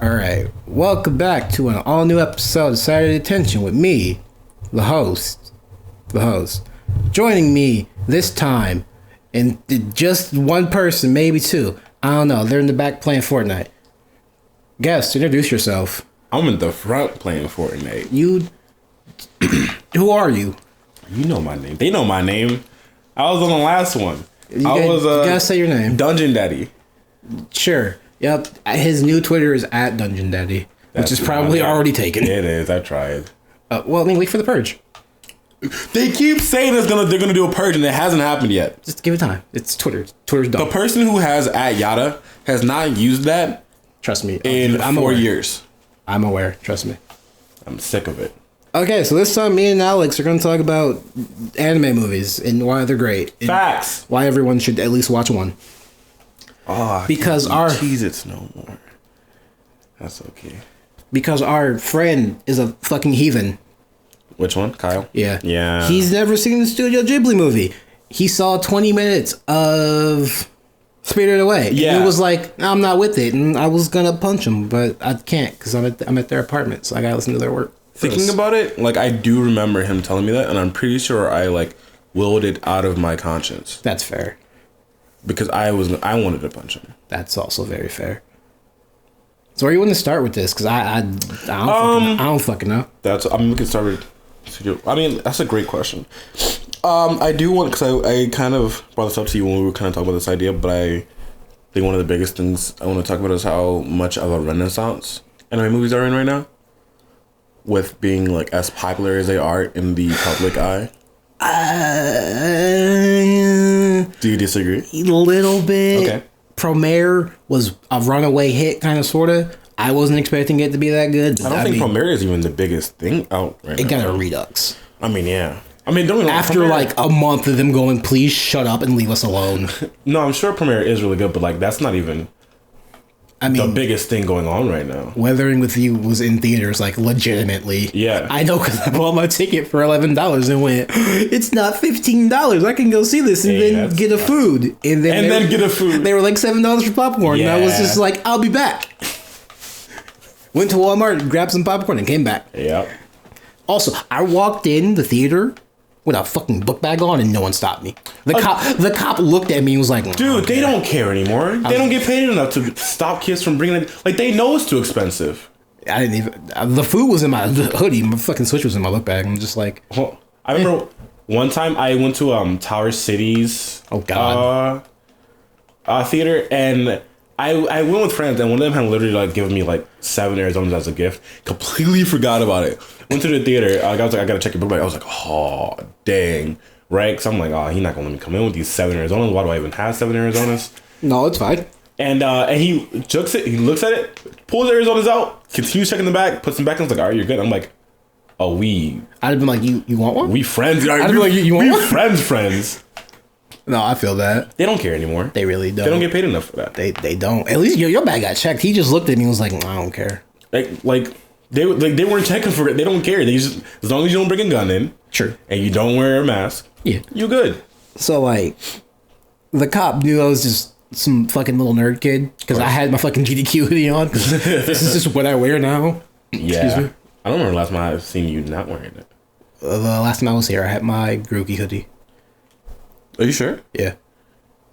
All right, welcome back to an all-new episode of Saturday Detention with me, the host. Joining me this time, and just one person, maybe two. I don't know. They're in the back playing Fortnite. Guest, introduce yourself. I'm in the front playing Fortnite. Who are you? You know my name. They know my name. I was on the last one. You gotta say your name. Dungeon Daddy. Sure. Yep. His new Twitter is at Dungeon Daddy, which is probably already taken. It is. I tried. Well, I mean, wait for the purge. They keep saying they're gonna do a purge, and it hasn't happened yet. Just give it time. It's Twitter. Twitter's done. The person who has at Yada has not used that. Trust me. In I'm 4 aware. years. I'm aware. Trust me. I'm sick of it. Okay, so this time me and Alex are going to talk about anime movies and why they're great. And Facts. why everyone should at least watch one. Oh, because our Cheez-Its no more. That's okay. Because our friend is a fucking heathen. Which one? Kyle? Yeah. Yeah. He's never seen the Studio Ghibli movie. He saw 20 minutes of Spirited Away. Yeah. And he was like, I'm not with it. And I was going to punch him, but I can't because I'm at their apartment, so I got to listen to their work. Thinking about it, like, I do remember him telling me that, and I'm pretty sure I, like, willed it out of my conscience. That's fair. Because I wanted to punch him. That's also very fair. So where you want to start with this? Because I don't fucking know. We can start with... that's a great question. I do want... Because I kind of brought this up to you when we were kind of talking about this idea, but I think one of the biggest things I want to talk about is how much of a renaissance anime movies are in right now. With being, like, as popular as they are in the public eye. Do you disagree? A little bit. Okay. Promare was a runaway hit, kind of, sort of. I wasn't expecting it to be that good. I don't think Promare is even the biggest thing out right now. It got a redux. I mean, yeah. I mean, don't after Promare, like a month of them going, please shut up and leave us alone. No, I'm sure Promare is really good, but like that's not even the biggest thing going on right now. Weathering with You was in theaters, like legitimately. Yeah, I know because I bought my ticket for $11 and went, it's not $15. I can go see this and then get a food and then get a food. They were like $7 for popcorn, and I was just like, I'll be back. Went to Walmart, grabbed some popcorn, and came back. Yeah. Also, I walked in the theater with a fucking book bag on, and no one stopped me. The cop looked at me and was like, "Dude, they don't care anymore. They don't get paid enough to stop kids from bringing it. Like they know it's too expensive." I didn't even. The food was in my hoodie. My fucking Switch was in my book bag. I'm just like, well, I remember one time I went to Tower City's theater, and I went with friends, and one of them had literally like given me like 7 Arizonas as a gift. Completely forgot about it. Went to the theater. I was like, I gotta check your book bag. I was like, oh dang, right? Because I'm like, oh, he's not gonna let me come in with these 7 Arizonas. Why do I even have 7 Arizonas? No, it's fine. And he jukes it. He looks at it, pulls the Arizonas out, continues checking the bag, puts them back, and is like, all right, you're good. I'm like, oh, I'd have been like, you want one? We friends. I'd be like, you want one? Friends. No, I feel that. They don't care anymore. They really don't. They don't get paid enough for that. They don't. At least your bag got checked. He just looked at me and was like, I don't care. Like they weren't checking for it. They don't care. They just, as long as you don't bring a gun in. Sure. And you don't wear a mask. Yeah. You good. So like, the cop knew I was just some fucking little nerd kid because I had my fucking GDQ hoodie on because this is just what I wear now. Yeah. Excuse me. I don't remember the last time I've seen you not wearing it. The last time I was here, I had my Grookey hoodie. Are you sure? Yeah.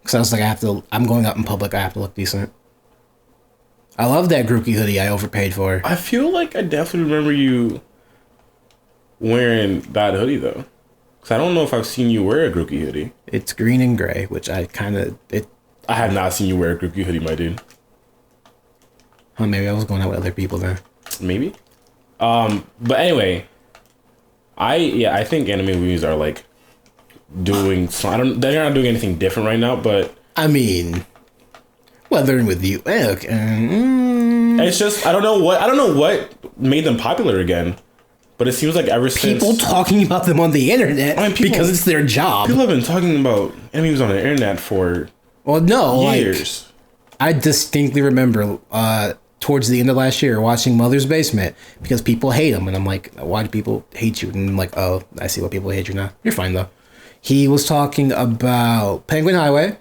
Because I was like, I'm going out in public, I have to look decent. I love that Grookey hoodie I overpaid for. I feel like I definitely remember you wearing that hoodie, though. Because I don't know if I've seen you wear a Grookey hoodie. It's green and gray, which I have not seen you wear a Grookey hoodie, my dude. Huh, maybe I was going out with other people then. Maybe. But anyway, I think anime movies are like doing they're not doing anything different right now, but I mean, Weathering with You, okay. It's just I don't know what made them popular again, but it seems like ever since people talking about them on the internet because it's their job. People have been talking about animes on the internet for years. I distinctly remember towards the end of last year watching Mother's Basement because people hate him, and I'm like, why do people hate you? And I'm like, oh, I see why people hate you now. You're fine though. He was talking about Penguin Highway,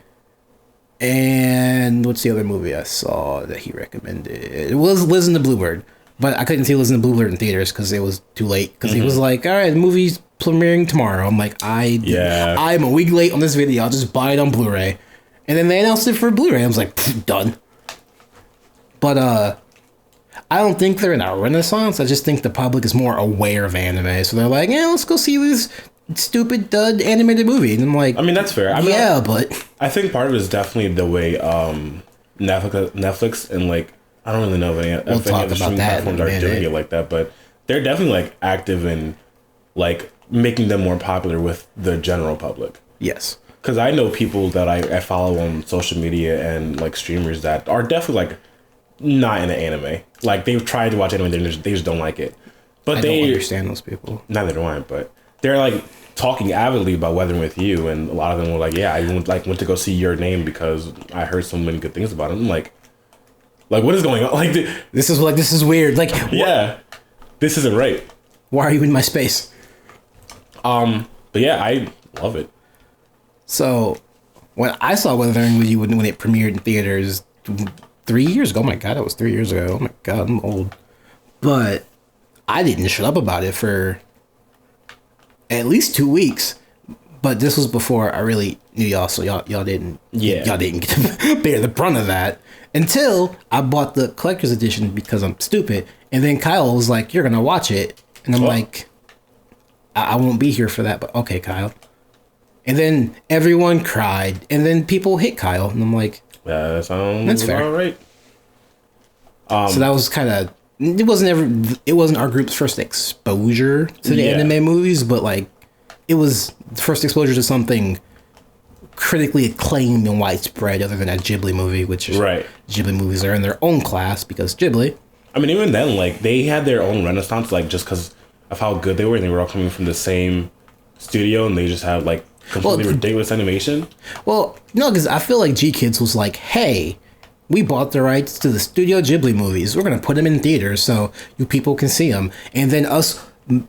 And what's the other movie I saw that he recommended? It was Liz and the Bluebird, but I couldn't see Liz and the Bluebird in theaters because it was too late. Because he was like, "All right, the movie's premiering tomorrow." I'm like, I'm a week late on this video. I'll just buy it on Blu-ray." And then they announced it for Blu-ray. I was like, done. But I don't think they're in a renaissance. I just think the public is more aware of anime, so they're like, "Yeah, let's go see this stupid dud animated movie." And I'm like, I mean, that's fair. But I think part of it is definitely the way Netflix and like I don't really know if any other streaming platforms are doing it like that, but they're definitely like active in like making them more popular with the general public. Yes, because I know people that I follow on social media and like streamers that are definitely like not into anime. Like they've tried to watch anime, they just don't like it. But they don't understand those people. Neither do I. But they're like talking avidly about Weathering with You, and a lot of them were like, "Yeah, I went to go see Your Name because I heard so many good things about it." I'm like what is going on? Like this is weird. Like yeah, this isn't right. Why are you in my space? But yeah, I love it. So when I saw Weathering with You when it premiered in theaters 3 years ago, oh my god, that was 3 years ago. Oh my god, I'm old. But I didn't shut up about it for at least 2 weeks. But this was before I really knew y'all, so y'all didn't get to bear the brunt of that until I bought the collector's edition because I'm stupid. And then Kyle was like, "You're gonna watch it," and I'm like, I won't be here for that, but okay, Kyle." And then everyone cried, and then people hit Kyle, and I'm like, "Yeah, that sounds that's fair, all right." So that was kind of it wasn't our group's first exposure to the anime movies, but like it was the first exposure to something critically acclaimed and widespread, other than a Ghibli movie, which is right. Ghibli movies are in their own class because Ghibli. I mean, even then, like they had their own renaissance, like just because of how good they were, and they were all coming from the same studio, and they just had like completely ridiculous animation. Well, no, because I feel like G Kids was like, "Hey, we bought the rights to the Studio Ghibli movies. We're gonna put them in theaters so you people can see them." And then us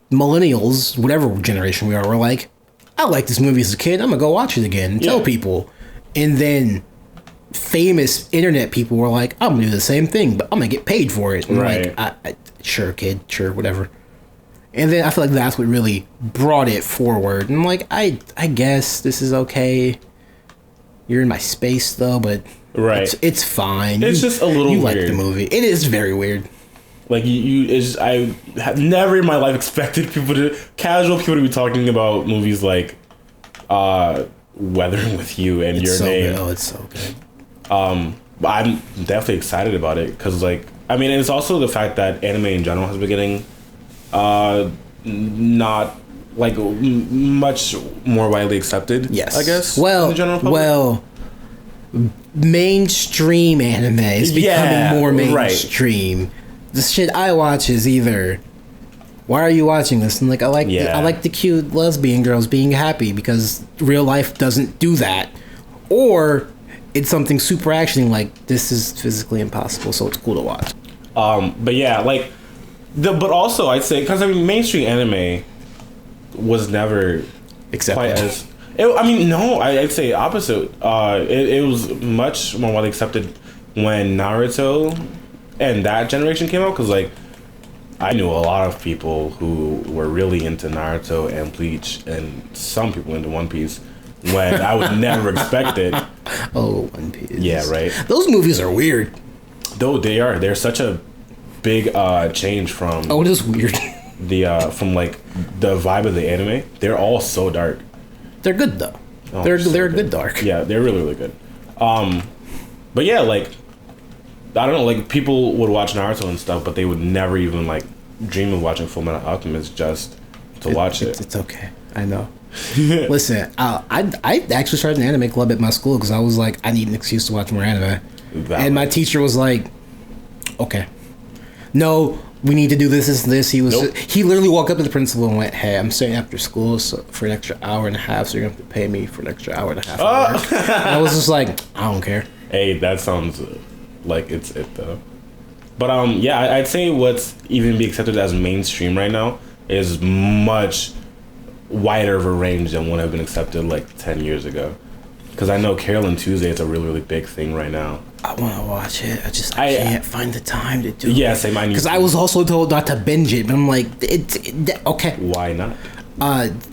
millennials, whatever generation we are, we're like, "I like this movie as a kid. I'm gonna go watch it again and tell people." And then famous internet people were like, "I'm gonna do the same thing, but I'm gonna get paid for it." And right. Like, sure, kid, sure, whatever. And then I feel like that's what really brought it forward. And I'm like, I guess this is okay. You're in my space though, but right, it's fine. It's just a little you weird. Like the movie. It is very weird. Like I have never in my life expected casual people to be talking about movies like Weathering with You and Your Name. Good. Oh, it's so good. But I'm definitely excited about it because, like, I mean, it's also the fact that anime in general has been getting not like much more widely accepted. Yes, I guess. Well, in the general public. Well, mainstream anime is becoming more mainstream. Right. The shit I watch is either, "Why are you watching this?" And like, I like the cute lesbian girls being happy because real life doesn't do that, or it's something super actioning like, "This is physically impossible, so it's cool to watch." But yeah, like but also I'd say because I mean mainstream anime was never accepted. I'd say opposite. It was much more widely accepted when Naruto and that generation came out, because like I knew a lot of people who were really into Naruto and Bleach, and some people into One Piece when I would never expect it. Oh, One Piece. Yeah, right. Those movies are weird. Though they're such a big change from. Oh, it is weird. From like the vibe of the anime. They're all so dark. They're good though. Oh, they're good dark. Yeah, they're really, really good. But yeah, like I don't know, like people would watch Naruto and stuff, but they would never even like dream of watching Fullmetal Alchemist just to watch it. It's okay. I know. Listen, I actually started an anime club at my school because I was like, I need an excuse to watch more anime. And my teacher was like, "Okay, no, we need to do this. He literally walked up to the principal and went, "Hey, I'm staying after school for an extra hour and a half, so you're gonna have to pay me for an extra hour and a half." And I was just like, I don't care. Hey, that sounds like it's it though. But yeah, I'd say what's even be accepted as mainstream right now is much wider of a range than would have been accepted like 10 years ago. Because I know Carol and Tuesday is a really, really big thing right now. I want to watch it. I can't find the time to do it. Yeah, same. Because I was also told not to binge it, but I'm like, okay. Why not?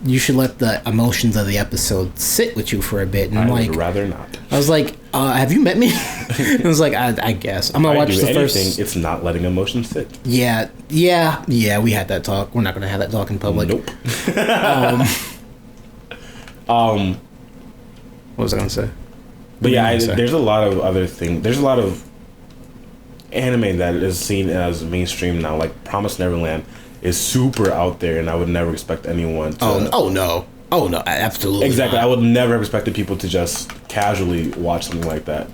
You should let the emotions of the episode sit with you for a bit. And I would rather not. I was like, have you met me? I was like, I guess. I'm going to watch the first. It's not letting emotions sit. Yeah, we had that talk. We're not going to have that talk in public. Nope. What was I going to say? But yeah, there's a lot of other things. There's a lot of anime that is seen as mainstream now. Like Promised Neverland is super out there, and I would never expect anyone to... Oh no, absolutely exactly. not. I would never have expected people to just casually watch something like that.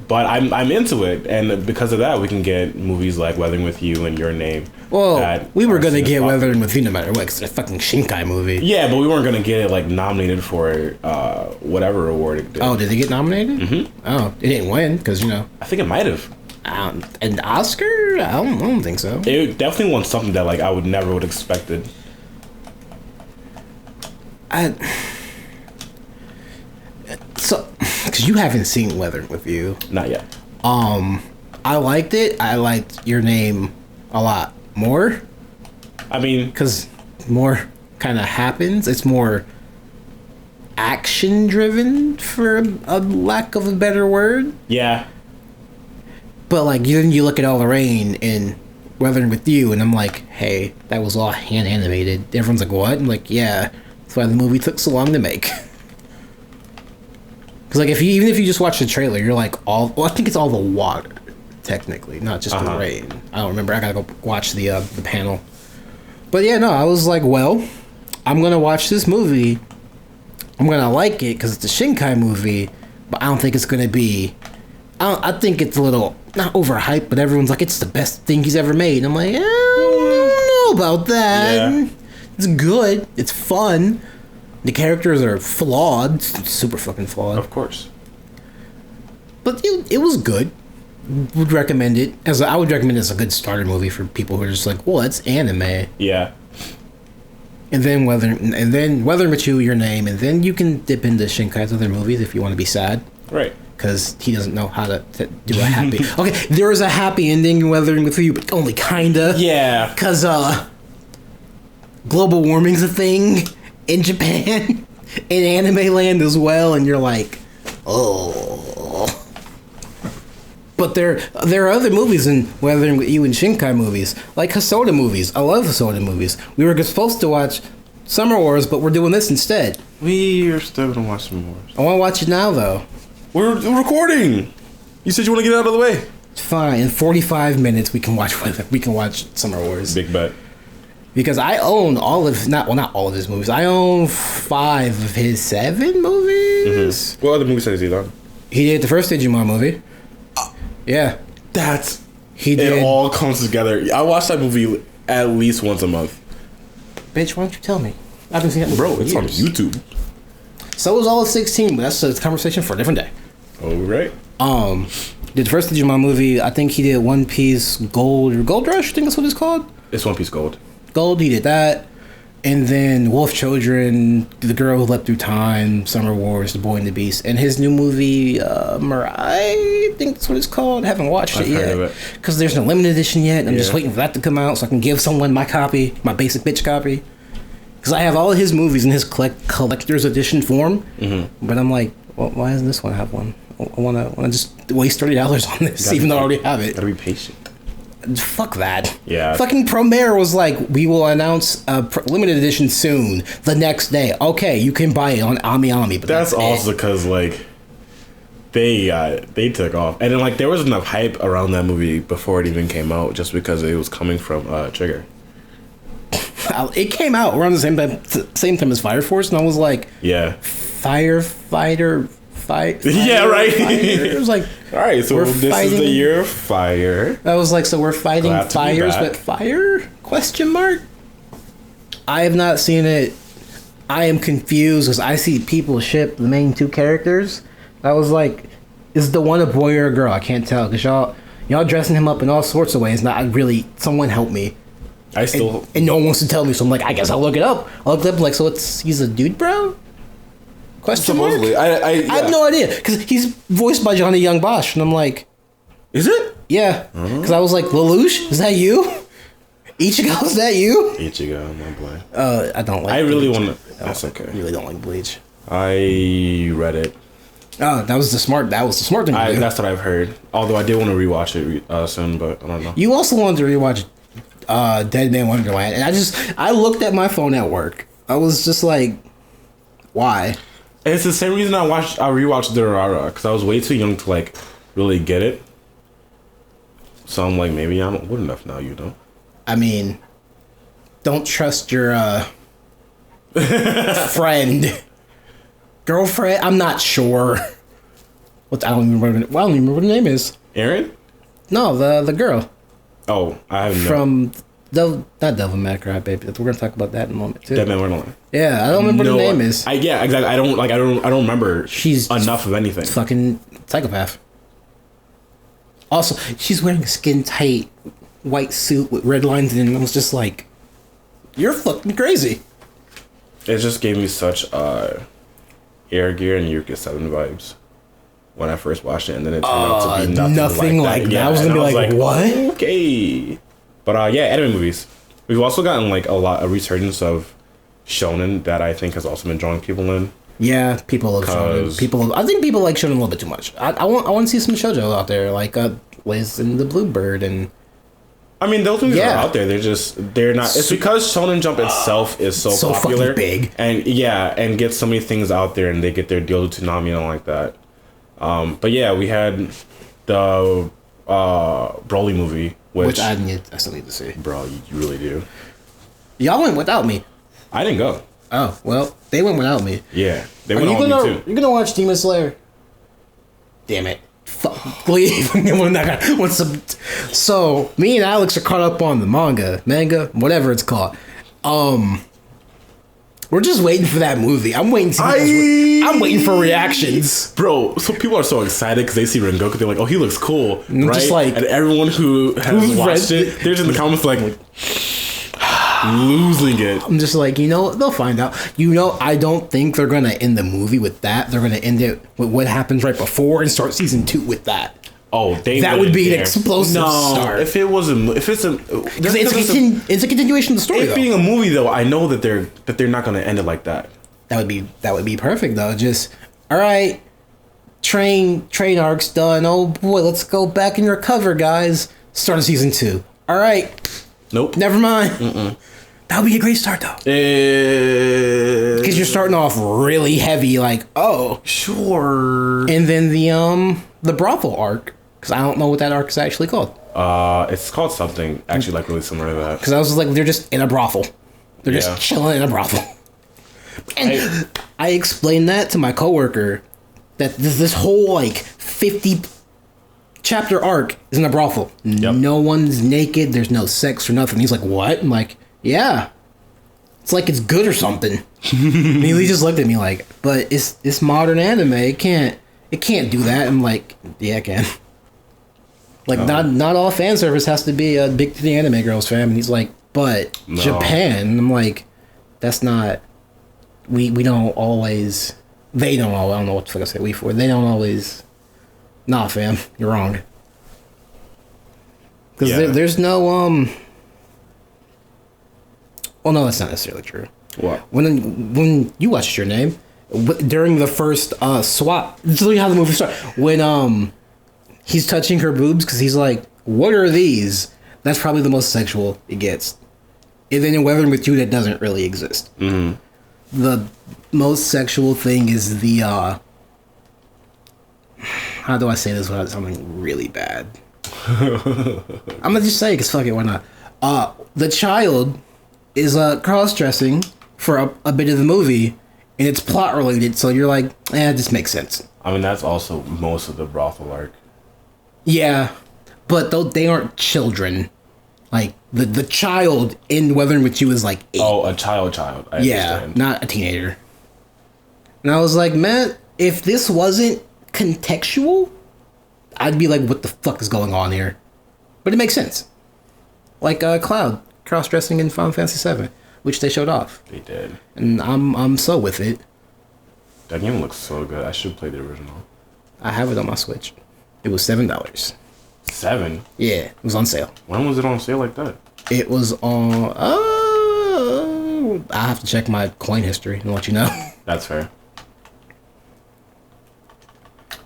But I'm into it, and because of that, we can get movies like Weathering with You and Your Name. Well, we were gonna get Weathering with You no matter what, 'cause it's a fucking Shinkai movie. Yeah, but we weren't gonna get it like nominated for whatever award it did. Oh, did it get nominated? Mm-hmm. Oh, it didn't win because I think it might have. An Oscar? I don't think so. It definitely won something that like I would never would have expected. So, because you haven't seen Weathering with You. Not yet. I liked it. I liked Your Name a lot more. I mean, because more kind of happens. It's more action driven, for a lack of a better word. Yeah. But like you look at All the Rain in Weathering with You, and I'm like, hey, that was all hand animated. Everyone's like, what? I'm like, yeah, that's why the movie took so long to make. Because like even if you just watch the trailer, you're like, I think it's all the water, technically, not just the rain. I don't remember. I gotta go watch the panel. But yeah, no, I was like, well, I'm gonna watch this movie. I'm gonna like it because it's a Shinkai movie, but I don't think it's gonna be. I think it's a little not overhyped, but everyone's like, it's the best thing he's ever made. And I'm like, I don't know about that. Yeah. It's good. It's fun. The characters are flawed, super fucking flawed. Of course. But it was good. Would recommend it I would recommend it as a good starter movie for people who are just like, well, it's anime. Yeah. And then Weathering with You, Your Name, and then you can dip into Shinkai's other movies if you want to be sad. Right. Because he doesn't know how to do a happy... Okay, there is a happy ending in Weathering with You, but only kinda. Yeah. Because global warming's a thing in Japan, in anime land as well, and you're like, oh... But there are other movies in Weathering with You and Shinkai movies, like Hosoda movies. I love Hosoda movies. We were supposed to watch Summer Wars, but we're doing this instead. We are still gonna watch Summer Wars. I want to watch it now, though. We're recording. You said you want to get out of the way. It's fine. In 45 minutes, we can watch Summer Wars. Big bet. Because I own not all of his movies. I own 5 of his 7 movies. Mm-hmm. What other movies has he done? He did the first Digimon movie. Yeah. He did. It all comes together. I watch that movie at least once a month. Bitch, why don't you tell me? I haven't seen that movie. Bro, it's on YouTube. So was all of 16, but that's a conversation for a different day. Oh, right. Did the first Digimon movie, I think he did One Piece Gold, or Gold Rush, I think that's what it's called. It's One Piece Gold. Gold, he did that. And then Wolf Children, The Girl Who Leapt Through Time, Summer Wars, The Boy and the Beast, and his new movie, Mirai, I think that's what it's called. I haven't watched it yet. Because there's no limited edition yet. I'm just waiting for that to come out so I can give someone my copy, my basic bitch copy. Because I have all of his movies in his collector's edition form. Mm-hmm. But I'm like, well, why doesn't this one have one? I want to just waste $30 on this, even though I already have it. Gotta be patient. Fuck that. Yeah. Fucking Promare was like, we will announce a limited edition soon. The next day, okay, you can buy it on AmiAmi. But that's also because like they took off, and then like there was enough hype around that movie before it even came out, just because it was coming from Trigger. It came out around the same time as Fire Force, and I was like, yeah, firefighter. Yeah, right. It was like, all right, so this is the year of fire. I was like, so we're fighting fires with fire? Question mark. I have not seen it. I am confused because I see people ship the main 2 characters. I was like, is the one a boy or a girl? I can't tell because y'all dressing him up in all sorts of ways. Not really. Someone help me. And no one wants to tell me, so I'm like, I guess I'll look it up. I looked up like, so he's a dude, bro? Question mark? Supposedly, I yeah. have no idea because he's voiced by Johnny Young Bosch, and I'm like, is it? yeah, because I was like, Lelouch, is that you? Ichigo, is that you? Ichigo, my boy. I don't like. I really Bleach. want to. That's okay. I really don't like Bleach. I read it. Oh, that was the smart thing to do. That's what I've heard. Although I did want to rewatch it soon, but I don't know. You also wanted to rewatch Dead Man Wonderland, and I looked at my phone at work. I was just like, why? It's the same reason I rewatched Durarara, because I was way too young to like really get it. So I'm like, maybe I'm old enough now, you know. I mean, don't trust your friend, girlfriend. I'm not sure. I don't even remember what her name is. Aaron? No, the girl. Oh, I have from not Devil May Cry, baby. We're gonna talk about that in a moment too. Dead Man Wonderland. Yeah, I don't remember what her name is. Yeah, exactly. I don't remember. She's enough of anything. Fucking psychopath. Also, she's wearing a skin tight white suit with red lines in it, and I was just like, you're fucking crazy. It just gave me such Air Gear and Eureka 7 vibes when I first watched it, and then it turned out to be nothing like that. Yeah, I was gonna be like, what? Okay. But yeah, anime movies. We've also gotten like a resurgence of shonen that I think has also been drawing people in. Yeah, people love shonen. I think people like shonen a little bit too much. I want to see some shoujo out there, like Liz and the Bluebird, and I mean, those movies are out there. They're not. It's because Shonen Jump itself is so popular, big, and gets so many things out there, and they get their deal with Toonami and all like that. But yeah, we had the Broly movie, which I still need to see. Bro, you really do. Y'all went without me. I didn't go. Oh well, they went without me. Yeah, they went without me too. You're gonna watch Demon Slayer? Damn it. Fuck, leave. So me and Alex are caught up on the manga, whatever it's called. We're just waiting for that movie. I'm waiting for reactions, bro. So people are so excited because they see Rengoku. They're like, "Oh, he looks cool," right? Just like, and everyone who has watched it, they're just in the comments like losing it. I'm just like, they'll find out. I don't think they're gonna end the movie with that. They're gonna end it with what happens right before and start season 2 with that. Oh, that would be an explosive start. If it's a continuation of the story. It being a movie, though, I know that they're not gonna end it like that. That would be perfect, though. Just all right, train arc's done. Oh boy, let's go back and recover, guys. Start of season 2. All right. Nope. Never mind. That would be a great start, though. Because you're starting off really heavy, like, oh, sure. And then the brothel arc, because I don't know what that arc is actually called. It's called something actually like really similar to that. Because I was like, they're just in a brothel. They're just chilling in a brothel. And I explained that to my coworker that this whole like 50 chapter arc is in a brothel. Yep. No one's naked. There's no sex or nothing. He's like, what? I'm like, yeah. It's like it's good or something. And he just looked at me like, but it's modern anime. It can't do that. I'm like, yeah, it can. Like not all fan service has to be a big titty anime girls, fam. And he's like, but no. Japan. And I'm like, that's not. We don't always. They don't always. I don't know what the fuck I said we for. They don't always. Nah, fam, you're wrong. Because there's no Well, no, that's not necessarily true. What? When you watched Your Name, during the first swap, this is how the movie starts. When he's touching her boobs because he's like, "What are these?" That's probably the most sexual it gets. And then in Weathering with You, that doesn't really exist. Mm-hmm. The most sexual thing is the how do I say this without sounding really bad? I'm gonna just say it because fuck it, why not? The child is cross-dressing for a bit of the movie, and it's plot related, so you're like, it just makes sense. I mean, that's also most of the brothel arc. Yeah, but they aren't children. Like, the child in Weathering with You is like 8. Oh, a child. I understand. Not a teenager. And I was like, man, if this wasn't contextual, I'd be like, what the fuck is going on here? But it makes sense. Like Cloud cross-dressing in Final Fantasy VII, which they showed off. They did. And I'm so with it. That game looks so good. I should play the original. I have it on my Switch. It was $7. 7? Yeah, it was on sale. When was it on sale like that? It was on. I have to check my coin history and let you know. That's fair.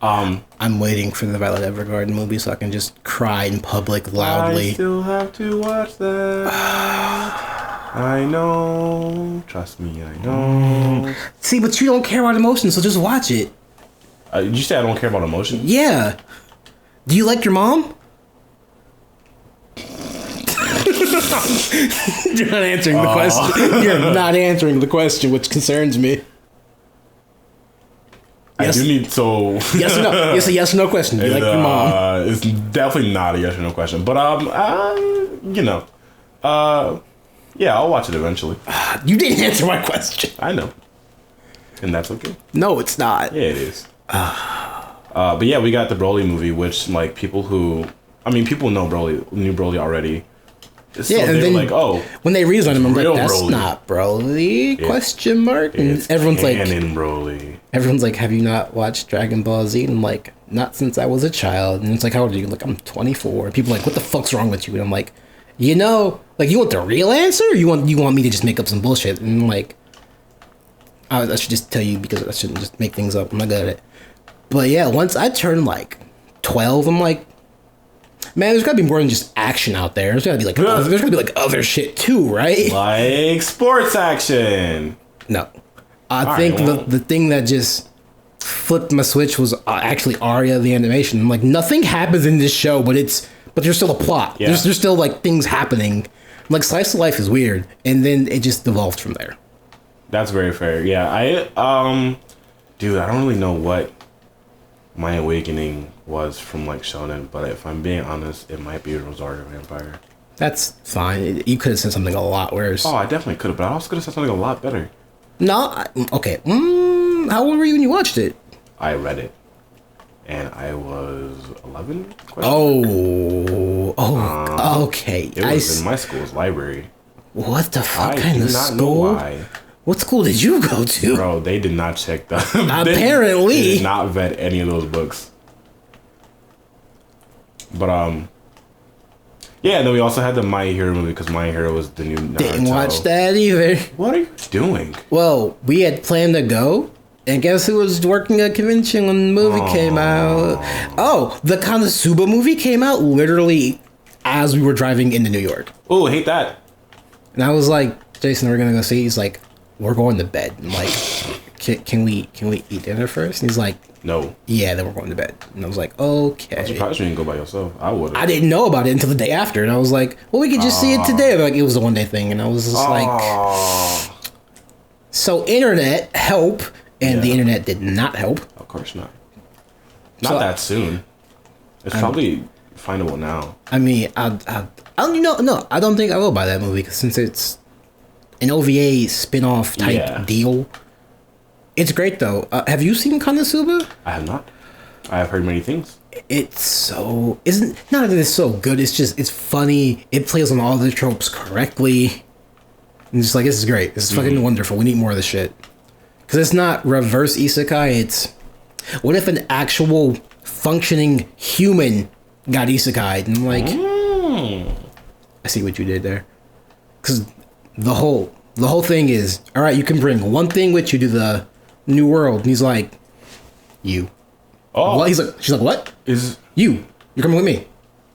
I'm waiting for the Violet Evergarden movie so I can just cry in public loudly. I still have to watch that. I know. Trust me, I know. See, but you don't care about emotions, so just watch it. You say I don't care about emotion? Yeah. Do you like your mom? You're not answering the question. You're not answering the question, which concerns me. Yes. I do need yes or no? It's a yes or no question. Do you like your mom? It's definitely not a yes or no question, but yeah, I'll watch it eventually. You didn't answer my question. I know, and that's okay. No, it's not. Yeah, it is. But yeah, we got the Broly movie, which like people know Broly, knew Broly already. So yeah, and they then were like, oh, when they reason him, I'm like, that's Broly. not Broly? Question mark. And It's everyone's canon like, Broly. Everyone's like, have you not watched Dragon Ball Z? And I'm like, not since I was a child. And it's like, how old are you? Like, I'm 24. People are like, what the fuck's wrong with you? And I'm like, you want the real answer? Or you want me to just make up some bullshit? And I'm like, I should just tell you because I shouldn't just make things up. I'm not good at it. But yeah, once I turned like 12, I'm like, man, there's gotta be more than just action out there. There's gotta be like other shit too, right? Like sports action. No, I think the thing that just flipped my switch was actually Arya the animation. I'm like, nothing happens in this show, but there's still a plot. Yeah. There's still like things happening. Like slice of life is weird, and then it just evolved from there. That's very fair. Yeah, dude, I don't really know what my awakening was from like shonen, but if I'm being honest, it might be Rosario Vampire. That's fine. You could have said something a lot worse. Oh, I definitely could have, but I also could have said something a lot better. No, okay. How old were you when you watched it? I read it, and I was 11. Okay. It was in my school's library. What the fuck kind of school? Why. What school did you go to? Bro, they did not check the. Apparently, they did not vet any of those books. But yeah. And then we also had the My Hero movie because My Hero was the new Naruto. Didn't watch that either. What are you doing? Well, we had planned to go, and guess who was working at convention when the movie came out? Oh, the Konosuba movie came out literally as we were driving into New York. Oh, I hate that. And I was like, Jason, we're gonna go see. He's like, we're going to bed. I'm like, can we eat dinner first? And he's like, no. Yeah, then we're going to bed. And I was like, okay. I'm surprised you didn't go by yourself. I would. I didn't know about it until the day after, and I was like, well, we could just see it today. Like it was a 1-day thing, and I was just like, so internet help, and the internet did not help. Of course not. Not that soon. It's probably findable now. I mean, I don't think I will buy that movie because since it's an OVA spin-off type deal. It's great though. Have you seen Konosuba? I have not. I have heard many things. It's not that it's so good. It's funny. It plays on all the tropes correctly. And just like this is great. This is fucking wonderful. We need more of this shit. Because it's not reverse isekai. It's what if an actual functioning human got isekai'd? And I'm like, I see what you did there. Because the whole thing is, all right, you can bring one thing with you to the new world. And he's like, you. Oh. Well, she's like, what? You're coming with me.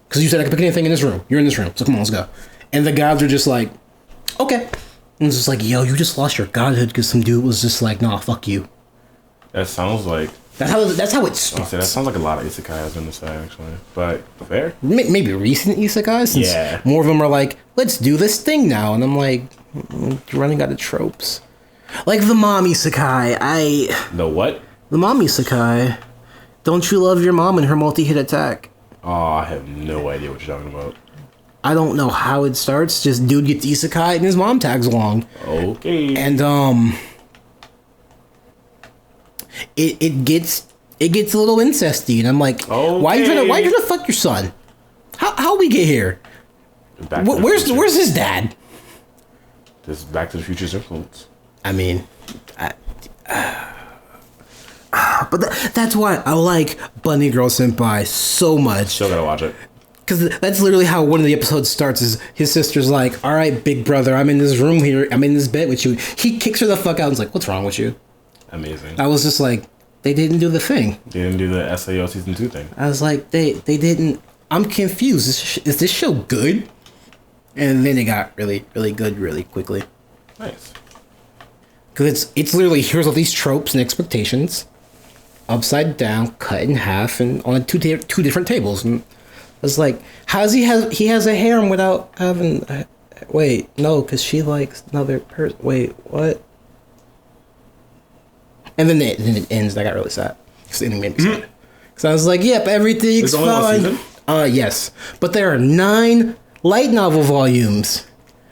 Because you said I could pick anything in this room. You're in this room. So come on, let's go. And the gods are just like, okay. And it's just like, yo, you just lost your godhood because some dude was just like, nah, fuck you. That sounds like... That's how it starts. That sounds like a lot of isekai I was going to say, actually. But fair. Maybe recent isekais. Since more of them are like, let's do this thing now. And I'm like, you're running out of tropes. Like the mom isekai. The what? The mom isekai. Don't you love your mom and her multi-hit attack? Oh, I have no idea what you're talking about. I don't know how it starts. Just dude gets isekai and his mom tags along. Okay. And it gets a little incesty, and I'm like, why are you trying to fuck your son? How we get here? Where's his dad? This is Back to the Future's influence. I mean, But that's why I like Bunny Girl Senpai so much. Still gotta watch it. Because that's literally how one of the episodes starts. Is his sister's like, "All right, big brother, I'm in this room here. I'm in this bed with you." He kicks her the fuck out and's like, "What's wrong with you?" Amazing. I was just like, they didn't do the thing. They didn't do the SAO season 2 thing. I was like, they didn't. I'm confused. Is this show good? And then it got really, really good really quickly. Nice. Because it's literally, here's all these tropes and expectations, upside down, cut in half, and on two different tables. And it's like, how does he has a harem without having? Wait, no, because she likes another person. Wait, what? And then it ends. I got really sad. Because the ending made me sad. So I was like, yep, everything's There's only fine. one season? Yes, but there are 9 light novel volumes.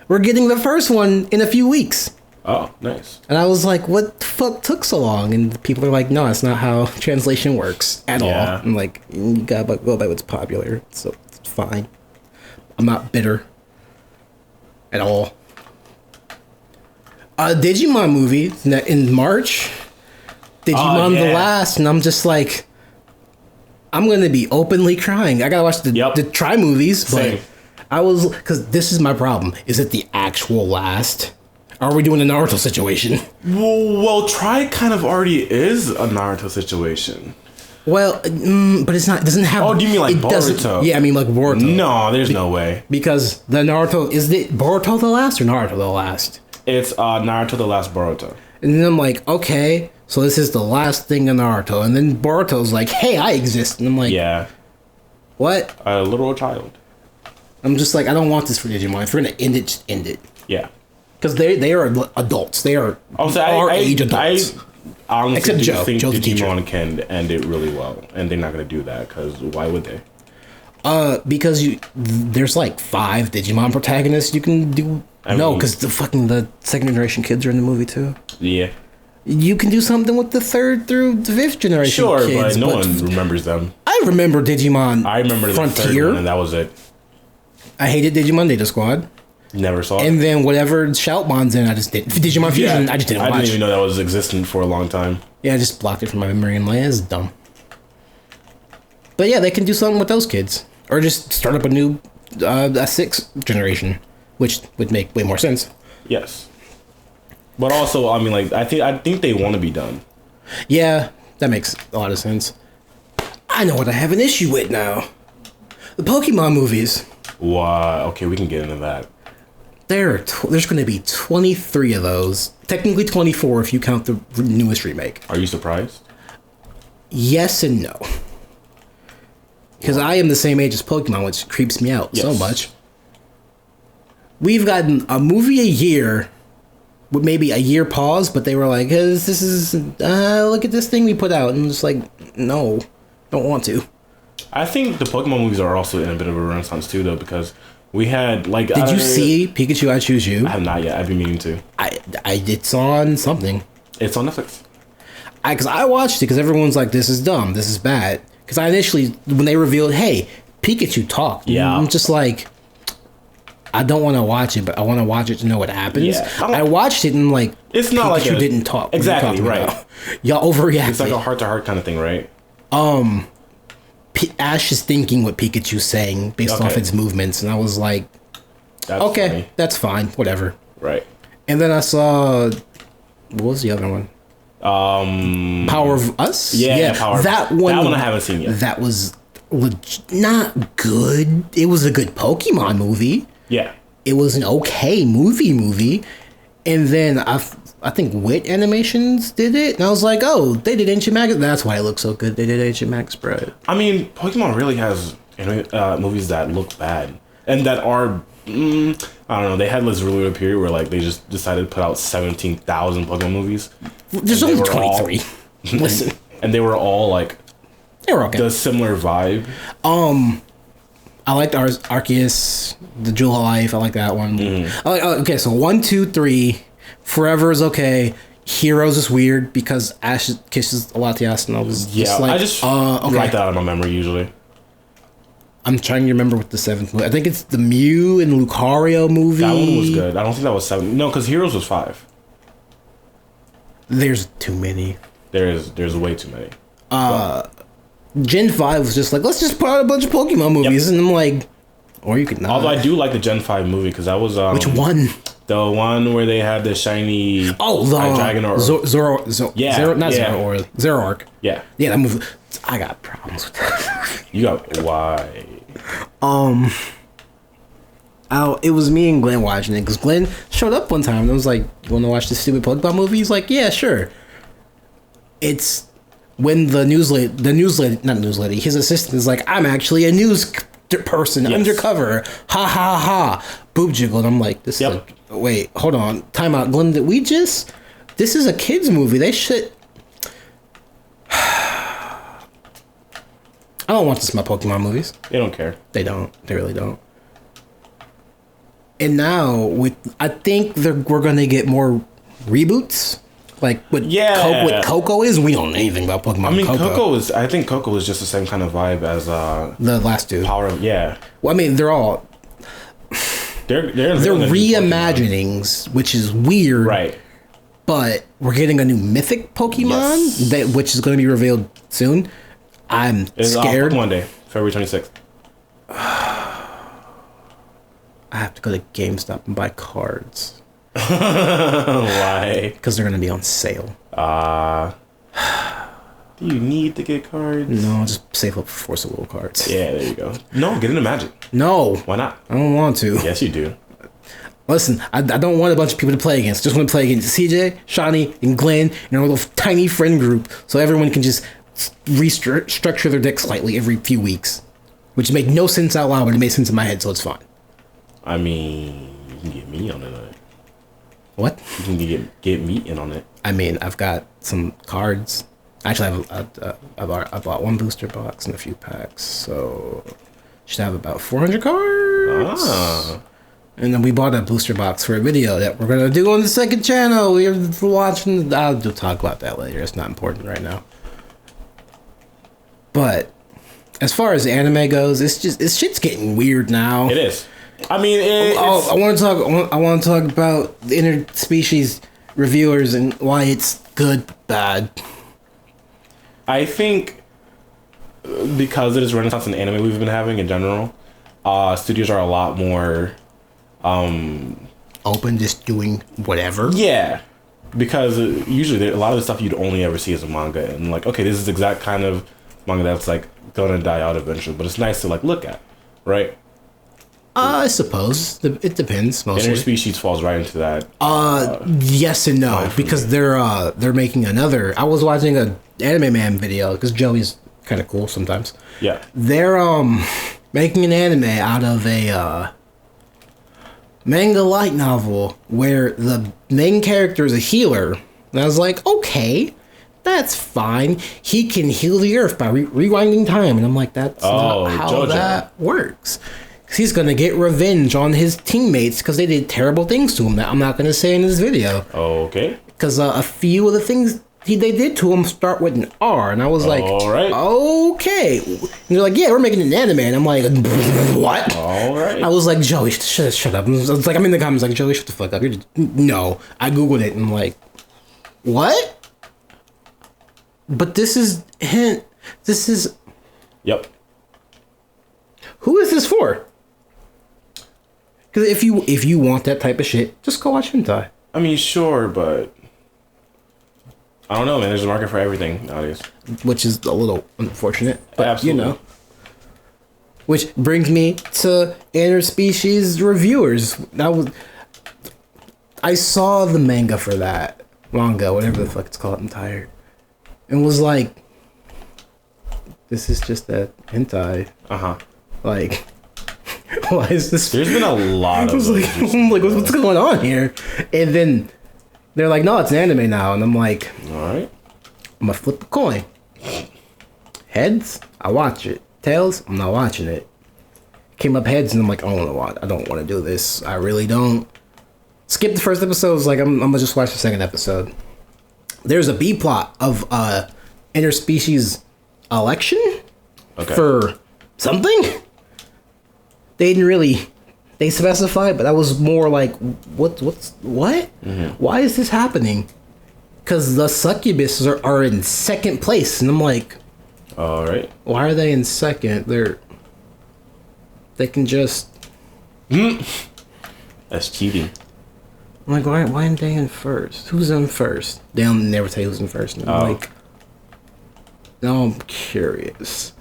We're getting the first one in a few weeks. Oh, nice. And I was like, what the fuck took so long? And people are like, no, that's not how translation works at all. I'm like, you gotta go by what's popular, so it's fine. I'm not bitter at all. Digimon movie in March. Digimon The Last, and I'm just like, I'm gonna be openly crying. I gotta watch the Try movies, but Same. I was, because this is my problem. Is it the actual last? Are we doing a Naruto situation? Well, Try kind of already is a Naruto situation. Well, but it's not. It doesn't have. Oh, do you mean like doesn't- Boruto? Yeah, I mean like Boruto. No, there's no way. Because the Naruto is it Boruto the last or Naruto the last? It's Naruto the Last Boruto. And then I'm like, okay, so this is the last thing in Naruto, and then Boruto's like, hey, I exist, and I'm like, Yeah, what? a literal child. I'm just like, I don't want this for Digimon. If we're gonna end it, just end it. Yeah. Because they are adults. They are our age adults. I honestly Except do Joe. think Joe's the teacher. Digimon can end it really well, and they're not going to do that because why would they? Because there's like 5 Digimon protagonists you can do. Because the second generation kids are in the movie too. Yeah. You can do something with the 3rd through the 5th generation Sure, kids. but no one remembers them. I remember Digimon I remember Frontier. the 3rd one, and that was it. I hated Digimon Data Squad. Never saw it. And then whatever Shoutmon's in, I just did. Digimon Fusion, I just didn't watch. I didn't even know that was existent for a long time. Yeah, I just blocked it from my memory and like, it's dumb. But yeah, they can do something with those kids. Or just start up a new, a 6th generation, which would make way more sense. Yes. But also, I mean, like, I think they want to be done. Yeah, that makes a lot of sense. I know what I have an issue with now. The Pokemon movies. Wow. Okay, we can get into that. There's going to be 23 of those. Technically 24 if you count the newest remake. Are you surprised? Yes and no. Because I am the same age as Pokemon, which creeps me out so much. We've gotten a movie a year with maybe a year pause, but they were like, hey, this is, look at this thing we put out. And I'm just like, no, don't want to. I think the Pokemon movies are also in a bit of a renaissance too, though, because we had like. Did you see Pikachu I Choose You? I have not yet. I've been meaning to. It's on something. It's on Netflix. Because I watched it because everyone's like, this is dumb, this is bad. Because I initially, when they revealed, hey, Pikachu talked. Yeah. I'm just like, I don't want to watch it, but I want to watch it to know what happens. Yeah. I watched it and like, It's not Pikachu like didn't talk. Exactly, right. About? Y'all overreacted. It's like a heart-to-heart kind of thing, right? Ash is thinking what Pikachu's saying based off its movements, and I was like, That's okay, funny. that's fine, whatever. Right. And then I saw, what was the other one? Power of Us? Yeah, Power of that Us. one. That one I haven't seen yet. That was not good. It was a good Pokemon movie. Yeah. It was an okay movie. And then I think Wit Animations did it, and I was like, oh, they did Ancient Magus. That's why it looks so good. They did Ancient Magus, bro. I mean, Pokemon really has movies that look bad and that are. I don't know. They had this really weird period where like they just decided to put out 17,000 Pokemon movies. There's only 23. Listen, and they were all like they were okay. the similar vibe. I liked Arceus, the Jewel of Life. I like that one. Okay, so 1, 2, 3. Forever is okay. Heroes is weird because Ash kisses Latias, and I was just like, I just okay. write that out of my memory usually. I'm trying to remember what the 7th movie. I think it's the Mew and Lucario movie. That one was good. I don't think that was 7. No, because Heroes was 5. There's too many. There's way too many. Gen 5 was just like, let's just put out a bunch of Pokemon movies, and I'm like, or you could not. Although I do like the Gen 5 movie because that was which one? The one where they had the shiny the dragon or Zoroark. Yeah, that movie. I got problems with that. You got why? It was me and Glenn watching it because Glenn showed up one time and I was like, "You want to watch this stupid Pokemon movie?" He's like, "Yeah, sure." It's when the news lady, his assistant is like, "I'm actually a news person undercover." Ha ha ha! Boob jiggle, and I'm like, "This is wait, hold on, time out, Glenn. Did we just? This is a kids movie. They should." I don't watch this my Pokemon movies. They don't care. They don't. They really don't. And now I think we're gonna get more reboots, like what Coco is. We don't know anything about Pokemon. I mean, I think Coco is just the same kind of vibe as the last two. Well, I mean, they're all they're reimaginings, which is weird, right? But we're getting a new mythic Pokemon which is going to be revealed soon. I'm scared. One day, February 26th. I have to go to GameStop and buy cards. Why? Because they're going to be on sale. Do you need to get cards? No, just save up for Force of Will cards. Yeah, there you go. No, get into Magic. No. Why not? I don't want to. Yes, you do. Listen, I don't want a bunch of people to play against. I just want to play against CJ, Shawnee, and Glenn in our little tiny friend group so everyone can just restructure their deck slightly every few weeks. Which made no sense out loud, but it made sense in my head, so it's fine. I mean, you can get me on it. What? You can get me in on it. I mean, I've got some cards. Actually, I bought one booster box and a few packs, so should have about 400 cards. And then we bought a booster box for a video that we're gonna do on the second channel. We're watching. I'll talk about that later. It's not important right now. But as far as anime goes, it's shit's getting weird now. It is. I mean, I want to talk about the interspecies reviewers and why it's good, bad. I think because of this renaissance in anime we've been having in general, studios are a lot more open, just doing whatever. Yeah, because usually a lot of the stuff you'd only ever see as a manga, and like, okay, this is the exact kind of manga that's like gonna die out eventually, but it's nice to like look at, right? I suppose it depends. Mostly, Interspecies falls right into that. Yes and no, because they're making another. I was watching a Anime Man video because Joey's kind of cool sometimes. Yeah, they're making an anime out of a manga light novel where the main character is a healer, and I was like, okay, that's fine. He can heal the earth by rewinding time, and I'm like, that's not how JoJo. That works. He's gonna get revenge on his teammates because they did terrible things to him that I'm not gonna say in this video. Okay. Because a few of the things they did to him start with an R, and I was like, all right, okay. And they're like, yeah, we're making an anime, and I'm like, what? All right. I was like, Joey, shut up. It's like I'm in the comments like, Joey, shut the fuck up. No, I googled it and I'm like, what? But this is hint. This is. Yep. Who is this for? Because if you want that type of shit, just go watch hentai. I mean, sure, but I don't know, man. There's a market for everything nowadays, which is a little unfortunate. But, absolutely. You know. Which brings me to interspecies reviewers. I saw the manga for that manga, whatever the fuck it's called. I'm tired, and was like, this is just that hentai. Like. Why is this? There's been a lot of. I'm like, what's going on here? And then they're like, no, it's an anime now, and I'm like, all right, I'm gonna flip a coin. Heads, I watch it. Tails, I'm not watching it. Came up heads, and I'm like, I don't want to do this. I really don't. Skip the first episode. Like, I'm gonna just watch the second episode. There's a B plot of interspecies election for something. They didn't really, they specified, but I was more like, what? Mm-hmm. Why is this happening? because the succubuses are in second place, and I'm like, all right. why are they in second? They can just. That's cheating. I'm like, why aren't they in first? Who's in first? They'll never tell you who's in first. And I'm like, now I'm curious.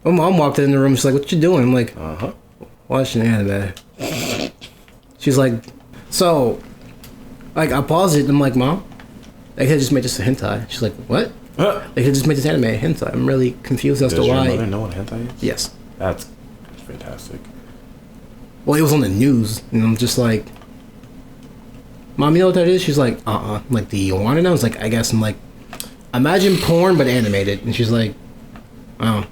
My mom walked in the room. She's like, "What you doing?" I'm like, watching anime. She's like, so, like, I paused it. And I'm like, Mom, they could just made this a hentai. She's like, what? They could just make this anime a hentai. I'm really confused as to why. Does your mother know what hentai is? Yes. That's fantastic. Well, it was on the news, and I'm just like, Mom, you know what that is? She's like, I'm like, do you want to know? I was like, I guess. I'm like, imagine porn but animated. And she's like, oh,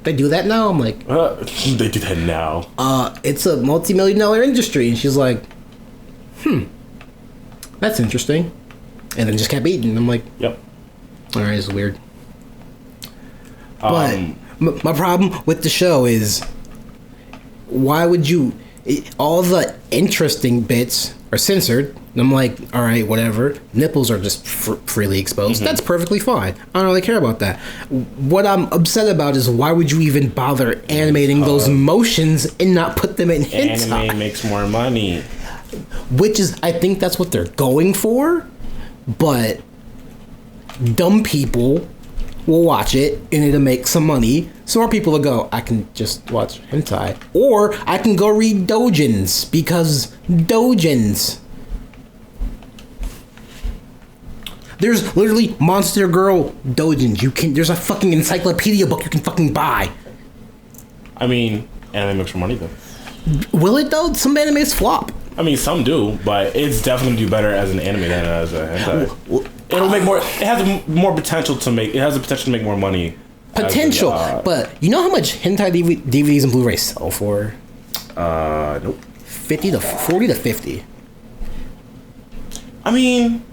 they do that now? I'm like, they do that now. It's a multi-million-dollar industry. And she's like, that's interesting. And then just kept eating. I'm like, yep. All right, it's weird. But my problem with the show is, why would you? All the interesting bits are censored. And I'm like, all right, whatever. Nipples are just freely exposed. That's perfectly fine. I don't really care about that. What I'm upset about is, why would you even bother animating those motions and not put them in hentai? Anime makes more money. Which is, I think that's what they're going for. But dumb people will watch it and it'll make some money. Smart people will go, I can just watch hentai. Or I can go read doujins, because doujins. There's literally Monster Girl doujins. There's a fucking encyclopedia book you can fucking buy. I mean, anime makes more money though. Will it though? Some animes flop. I mean, some do, but it's definitely do better as an anime than as a hentai. It'll make more. It has more potential to make. It has the potential to make more money. Potential, but you know how much hentai DVDs and Blu-rays sell for? Nope. 40 to 50. I mean,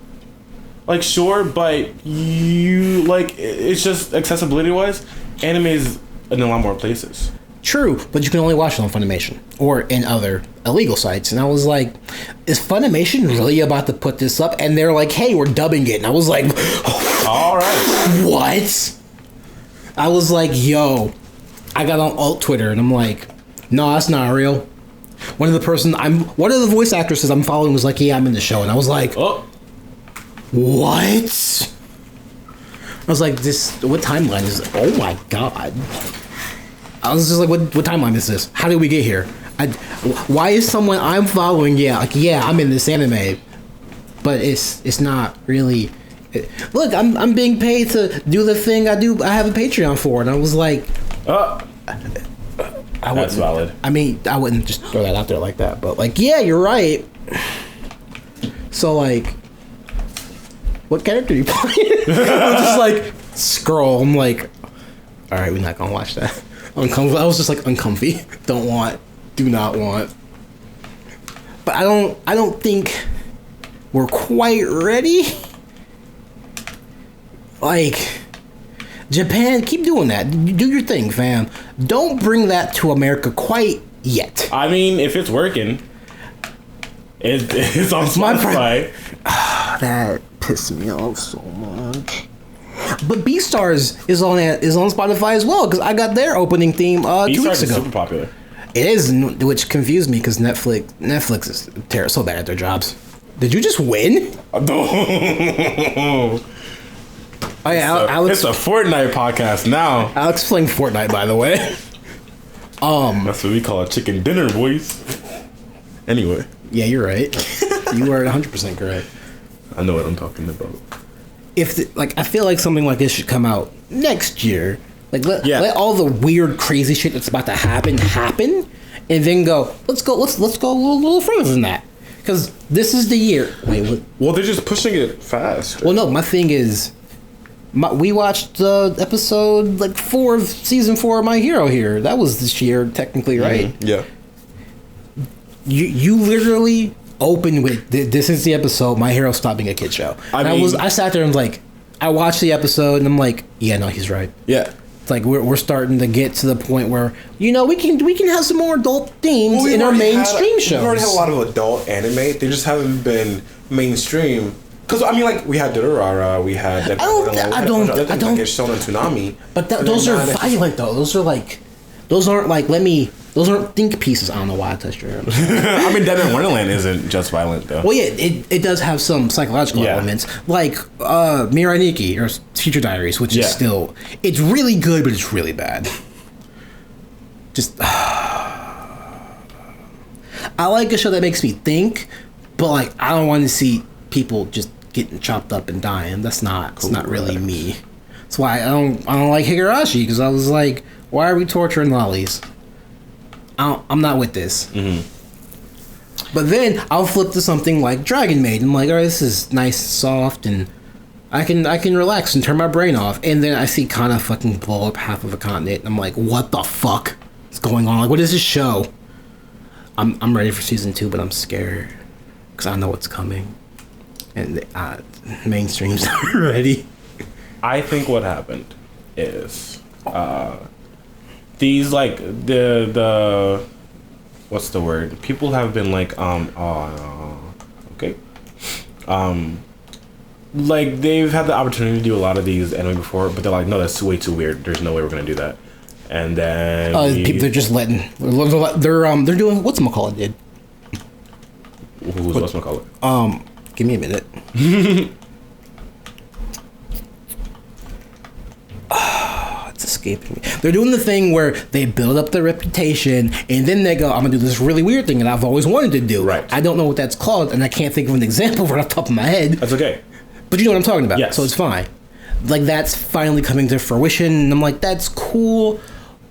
like, sure, but you like, it's just accessibility wise, anime is in a lot more places. True, but you can only watch it on Funimation or in other illegal sites. And I was like, is Funimation really about to put this up? And they're like, hey, we're dubbing it. And I was like, all right. What? I was like, yo, I got on alt Twitter and I'm like, no, that's not real. One of the voice actresses I'm following was like, yeah, I'm in the show. And I was like, oh, what? I was like, what timeline is it? Oh my God. I was just like, what timeline is this? How did we get here? Why is someone I'm following, I'm in this anime, but it's not really. Look, I'm being paid to do the thing I do. I have a Patreon for, and I was like, that's valid. I mean, I wouldn't just throw that out there like that, but like, yeah, you're right. So like, what character are you playing? I'm just like, scroll. I'm like, all right, we're not gonna watch that. Uncomfortable. I was just like, uncomfy. Don't want. Do not want. But I don't think we're quite ready. Like, Japan, keep doing that. Do your thing, fam. Don't bring that to America quite yet. I mean, if it's working, it's on Spotify. That pissed me off so much. But Beastars is on Spotify as well, because I got their opening theme 2 weeks ago. Is super popular. It is, which confused me because Netflix is so bad at their jobs. Did you just win? Oh yeah, Alex. It's a Fortnite podcast now. Alex playing Fortnite, by the way. That's what we call a chicken dinner, boys. Anyway. Yeah, you're right. You are 100% correct. I know what I'm talking about. I feel like something like this should come out next year. Like let all the weird, crazy shit that's about to happen, and then go. Let's go a little further than that, because this is the year. Wait, what? Well, they're just pushing it fast. Well, no, my thing is, we watched episode 4 of season 4 of My Hero here. That was this year, technically, right? Mm-hmm. Yeah. You literally open with this is the episode My Hero stopped being a kid show. I sat there and was like, I watched the episode and I'm like, yeah, no, he's right. Yeah. It's like we're starting to get to the point where we can have some more adult themes in our mainstream shows. We've already had a lot of adult anime. They just haven't been mainstream Because I mean, like we had Durarara, we had. I don't. Get shown on Toonami. But those are violent though. Those aren't like those aren't think pieces. I don't know why I touched your hair. I mean, Dead in Wonderland isn't just violent though. Well, yeah, it does have some psychological elements, like Mirai Nikki or Future Diaries, which is still it's really good, but it's really bad. Just I like a show that makes me think, but like I don't want to see people just getting chopped up and dying. That's not it's not really me. That's why I don't like Higurashi, because I was like, why are we torturing lollies? I'm not with this. Mm-hmm. But then I'll flip to something like Dragon Maid. I'm like, all right, this is nice and soft, and I can relax and turn my brain off. And then I see Kana fucking blow up half of a continent. And I'm like, what the fuck is going on? Like, what is this show? I'm ready for season 2, but I'm scared because I know what's coming, and mainstream's not ready. I think what happened is these like the what's the word? People have been like okay. Like they've had the opportunity to do a lot of these anime before, but they're like, no, that's way too weird. There's no way we're gonna do that. And then they're just letting they're doing whatchamacallit did. Who's whatchamacallit? Give me a minute. It's escaping me. They're doing the thing where they build up their reputation and then they go, I'm gonna do this really weird thing that I've always wanted to do. Right. I don't know what that's called, and I can't think of an example right off the top of my head. That's okay. But you know what I'm talking about. Yes. So it's fine. Like that's finally coming to fruition, and I'm like, that's cool.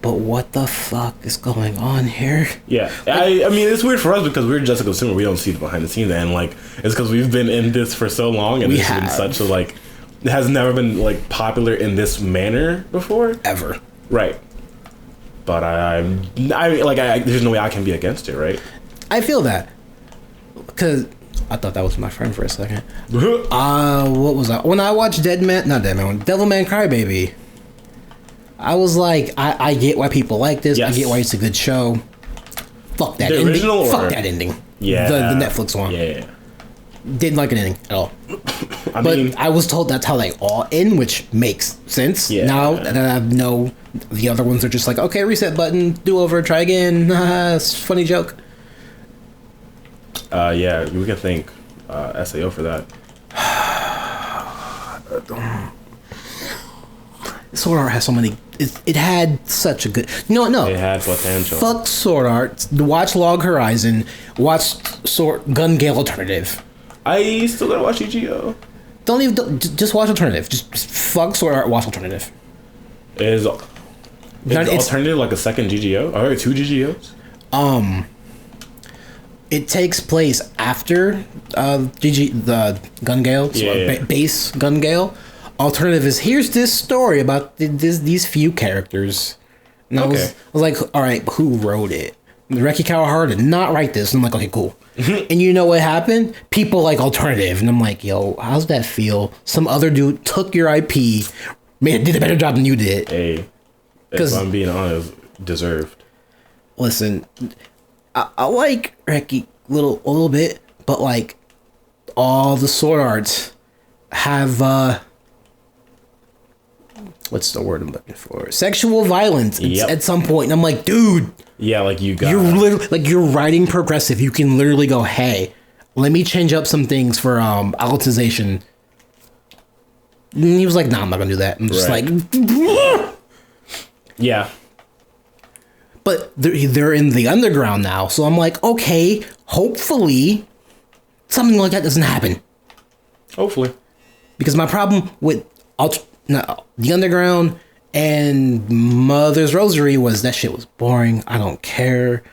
But what the fuck is going on here? Yeah, I mean, it's weird for us because we're just a consumer. We don't see the behind the scenes, and like, it's because we've been in this for so long, and it's been such a like, it has never been like popular in this manner before, ever. Right. But I there's no way I can be against it, right? I feel that because I thought that was my friend for a second. What was that? When I watched Devilman Crybaby. I was like, I get why people like this. Yes. I get why it's a good show. Fuck that ending. Fuck that ending. Yeah. The Netflix one. Yeah. Didn't like an ending at all. But I was told that's how they all end, which makes sense. Yeah. Now that I know the other ones are just like, okay, reset button, do over, try again. It's a funny joke. Yeah, we can thank SAO for that. Sword Art has so many. It had such a good. No. It had potential. Fuck Sword Art. Watch Log Horizon. Watch Gun Gale Alternative. I still gotta watch GGO. Just watch Alternative. Just fuck Sword Art. Watch Alternative. Is Alternative like a second GGO? Or 2 GGOs? It takes place after the Gun Gale. Base Gun Gale. Alternative is here's this story about these few characters, and I was like, all right, who wrote it? Reki Kawahara did not write this, and I'm like, okay, cool. And you know what happened? People like Alternative, and I'm like, yo, how's that feel? Some other dude took your IP, did a better job than you did. Hey, if I'm being honest, deserved. Listen, I like Reki a little bit, but like all the Sword Arts have what's the word I'm looking for? Sexual violence at some point. And I'm like, dude. Yeah, like you're literally like you're writing progressive. You can literally go, hey, let me change up some things for Alicization. And he was like, nah, I'm not gonna do that. I'm just like yeah. But they're in the underground now, so I'm like, okay, hopefully something like that doesn't happen. Hopefully. Because my problem with the underground and Mother's Rosary was that shit was boring. I don't care.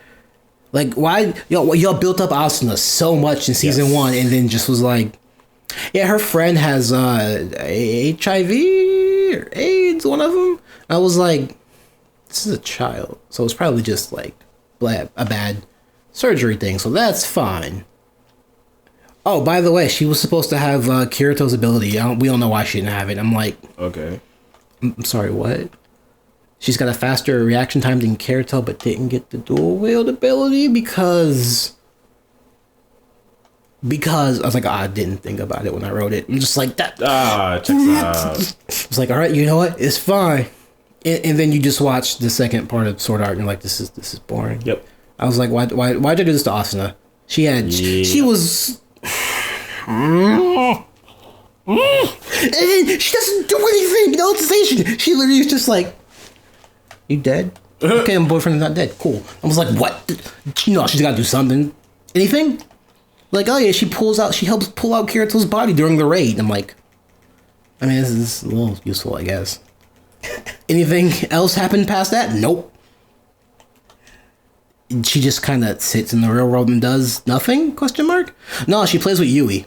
Like, why y'all built up Asuna so much in season 1 and then just was like, yeah, her friend has HIV or AIDS, one of them. I was like, this is a child, so it's probably just like a bad surgery thing, so that's fine. Oh, by the way, she was supposed to have Kirito's ability. We don't know why she didn't have it. I'm like, okay. I'm sorry, what? She's got a faster reaction time than Kirito, but didn't get the dual wield ability because because I was like, I didn't think about it when I wrote it. I'm just like that. Checks out. It's like, all right, you know what? It's fine. And then you just watch the second part of Sword Art and you're like, this is boring. Yep. I was like, why'd they do this to Asuna? She was. And then she doesn't do anything. No sensation. She literally is just like, you dead? Okay, my boyfriend's not dead. Cool. I was like, what? She's got to do something. Anything? Like, oh yeah, she helps pull out Kirito's body during the raid. I'm like, I mean, this is a little useful, I guess. Anything else happened past that? Nope. She just kind of sits in the real world and does nothing? Question mark? No, she plays with Yui.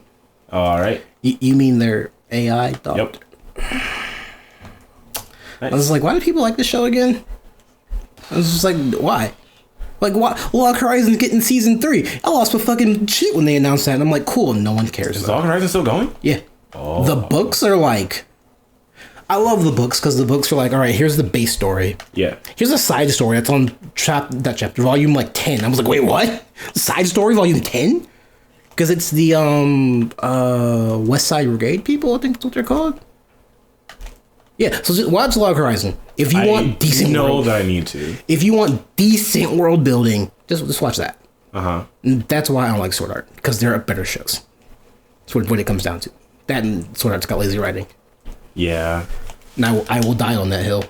Oh, all right. You mean their AI dog? Yep. Nice. I was like, why do people like this show again? I was just like, why? Like, why? Log Horizon's getting season 3. I lost my fucking shit when they announced that. And I'm like, cool, no one cares. Is Log Horizon still going? Yeah. Oh. The books are like... I love the books because the books are like, all right, here's the base story. Yeah. Here's a side story that's on that chapter, volume like 10. I was like, wait, what? Side story, volume 10? Because it's the West Side Brigade people, I think that's what they're called. Yeah, so just watch Log Horizon. If you want decent world, that I need to. If you want decent world building, just watch that. Uh-huh. And that's why I don't like Sword Art, because there are better shows. That's what it comes down to. That and Sword Art's got lazy writing. Yeah. And I will die on that hill.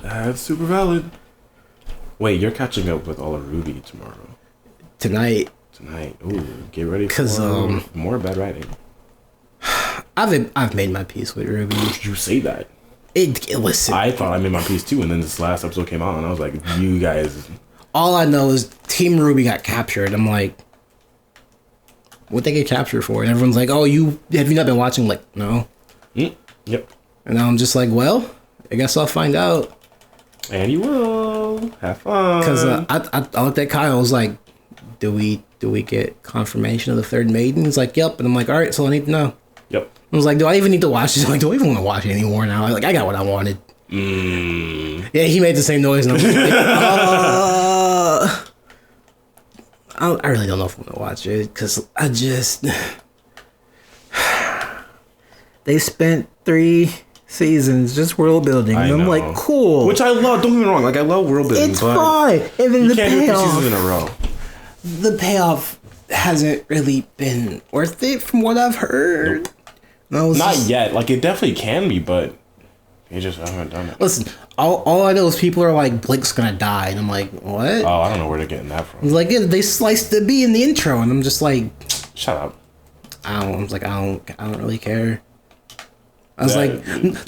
That's super valid. Wait, you're catching up with all of Ruby tomorrow. Tonight. Ooh, get ready for more bad writing. I've made my peace with Ruby. You say that. Listen. I thought I made my peace too, and then this last episode came out, and I was like, you guys. All I know is Team Ruby got captured. I'm like, what'd they get captured for? And everyone's like, oh, have you not been watching? I'm like, no. Yep. And now I'm just like, well, I guess I'll find out. And you will. Have fun. Because I looked at Kyle, I was like, do we get confirmation of the third maiden? He's like, yep. And I'm like, all right, so I need to know. Yep. I was like, do I even need to watch this? I'm like, do I even want to watch it anymore now? Like, I got what I wanted. Yeah, he made the same noise. And I was like, I really don't know if I'm going to watch it. Because I just... They spent 3 seasons just world building. And I'm like, cool. Which I love. Don't get me wrong. Like, I love world building. It's fine. And then you can't do 3 seasons in a row. The payoff hasn't really been worth it from what I've heard. Nope. Not yet. Like, it definitely can be, but they just haven't done it. Listen, all I know is people are like, Blake's gonna die. And I'm like, what? Oh, I don't know where they're getting that from. Like, yeah, they sliced the B in the intro. And I'm just like... Shut up. I don't really care. I was like,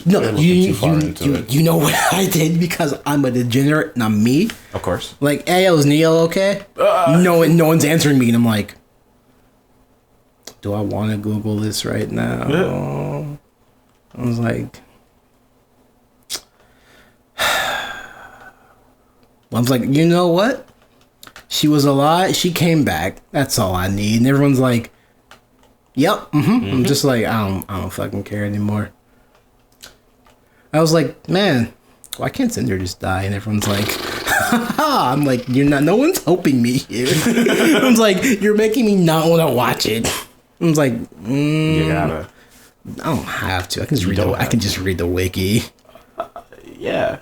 no, you know what I did because I'm a degenerate and I'm me. Of course. Like, hey, is Neo okay? No one's answering me, and I'm like, do I want to Google this right now? Yeah. I was like, you know what? She was alive. She came back. That's all I need. And everyone's like, yep. I'm just like, I don't fucking care anymore. I was like, man, why can't Cinder just die? And everyone's like, haha. I'm like, no one's helping me here. I was like, you're making me not want to watch it. I was like, you gotta. I don't have to. I can just read the wiki. Yeah.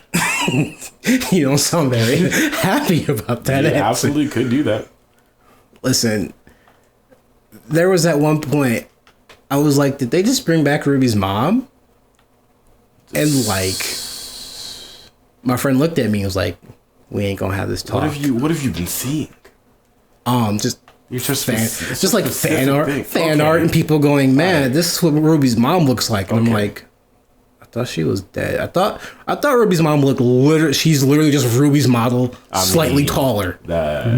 You don't sound very happy about that. You absolutely could do that. Listen, there was at one point, I was like, did they just bring back Ruby's mom? And like, my friend looked at me and was like, we ain't gonna have this talk. What have you been seeing? Just fan art and people going, man, this is what Ruby's mom looks like. And I'm like, I thought she was dead. I thought Ruby's mom looked she's literally just Ruby's model, slightly taller,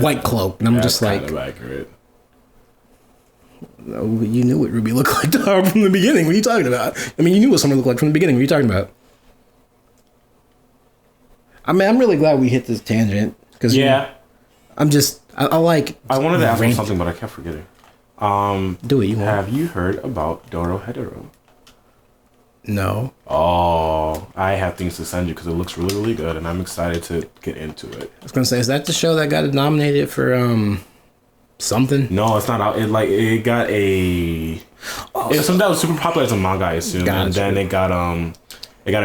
white cloak. And I'm just like, kind of accurate. No, you knew what Ruby looked like from the beginning. What are you talking about? I mean, you knew what someone looked like from the beginning. What are you talking about? I mean, I'm really glad we hit this tangent. Cause I like... I wanted to ask you something, but I kept forgetting. Do it, Have you heard about Dorohedoro? No. Oh, I have things to send you because it looks really, really good, and I'm excited to get into it. I was going to say, is that the show that got nominated for... something. No, it's not out. It got a. It's something that was super popular as a manga, I assume, and then it got a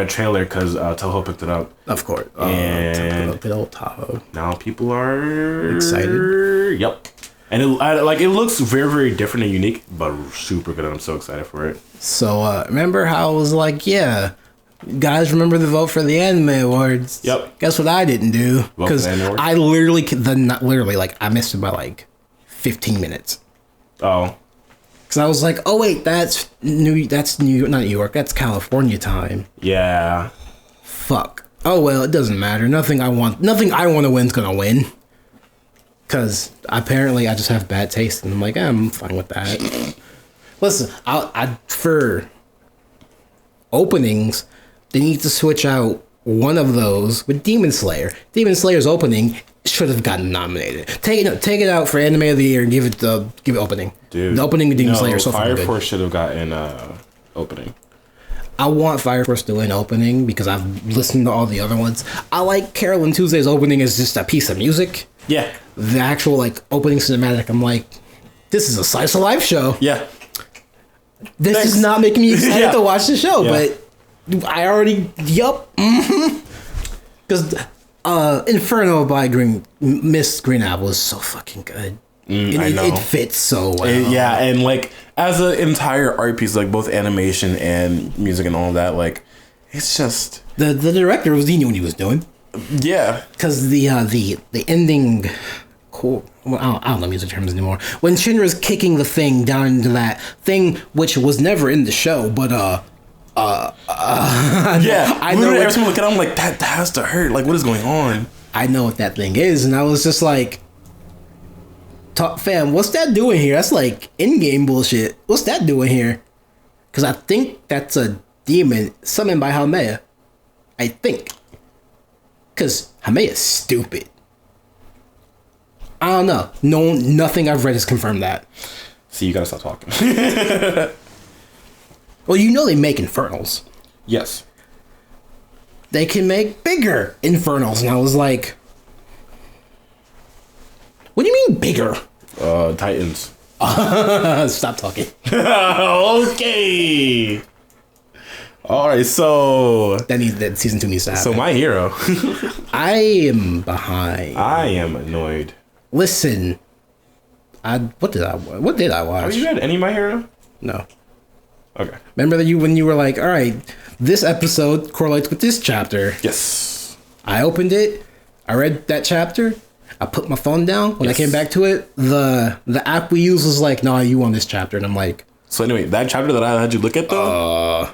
trailer because Toho picked it up. Of course, and good old Tahoe. Now people are excited. Yep, and it looks very, very different and unique, but super good. And I'm so excited for it. So remember how I was like, yeah, guys, remember the vote for the anime awards? Yep. Guess what I didn't do? Because I literally I missed it by like 15 minutes. Oh. Because I was like, oh wait, that's New York, not New York, that's California time. Yeah. Fuck. Oh well, it doesn't matter. Nothing I want to win's gonna win. Because apparently I just have bad taste, and I'm like, I'm fine with that. Listen, I for openings, they need to switch out one of those with Demon Slayer. Demon Slayer's opening should have gotten nominated. Take it out for Anime of the Year and give it opening. Dude, the opening of Demon Slayer is so Fire good. Force should have gotten opening. I want Fire Force to win opening because I've listened to all the other ones. I like Carolyn Tuesday's opening as just a piece of music. Yeah. The actual like opening cinematic, I'm like, this is a slice of life show. Yeah. This is not making me excited to watch the show, but I already, because Inferno by Miss Green Apple is so fucking good. I know. It fits so well. Yeah, and like as an entire art piece, like both animation and music and all that, like it's just the director he knew what he was doing. Yeah, because the ending. Cool. Well, I don't know music terms anymore. When Shinra's kicking the thing down into that thing, which was never in the show, but yeah. I know. Every time I look at it, I'm like, that has to hurt. Like, what is going on? I know what that thing is, and I was just like, fam, what's that doing here? That's like in-game bullshit. What's that doing here? Because I think that's a demon summoned by Hameya. I think. Because Hameya's stupid. I don't know. Nothing I've read has confirmed that. See, you gotta stop talking. Well, you know they make infernals. Yes. They can make bigger infernals, and I was like, what do you mean bigger? Titans. Stop talking. Okay. Alright, so that season 2 needs to happen. So My Hero. I am behind. I am annoyed. Listen, what did I watch? Have you read any My Hero? No. Okay. Remember when you were like, all right, this episode correlates with this chapter. Yes. I opened it. I read that chapter. I put my phone down. When I came back to it, the app we use was like, no, you on this chapter. And I'm like. So anyway, that chapter that I had you look at though?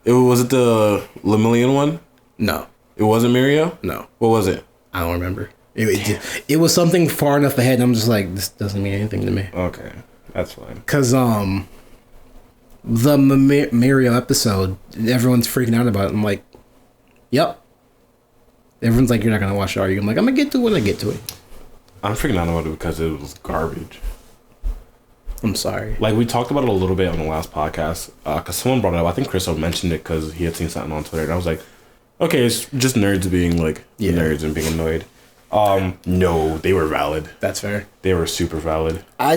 Was it the Lemillion one? No. It wasn't Mirio? No. What was it? I don't remember. It was something far enough ahead, and I'm just like, this doesn't mean anything to me. Okay, that's fine. Because the Mirio episode, everyone's freaking out about it. I'm like, yep. Everyone's like, you're not gonna watch it, are you? I'm like, I'm gonna get to it when I get to it. I'm freaking out about it because it was garbage. I'm sorry. Like, we talked about it a little bit on the last podcast, because someone brought it up. I think Chriso mentioned it because he had seen something on Twitter, and I was like, okay, it's just nerds being like nerds and being annoyed. No, they were valid. That's fair. They were super valid. I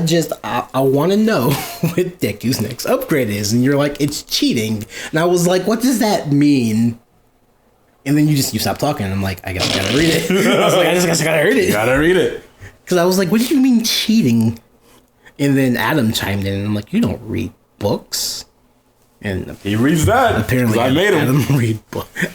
want to know what Deku's next upgrade is, and you're like, it's cheating, and I was like, what does that mean? And then you stopped talking, and I'm like, I guess I gotta read it. I was like, I just gotta read it. Gotta read it. Because I was like, what do you mean cheating? And then Adam chimed in, and I'm like, you don't read books. And he reads that. Apparently, I made him.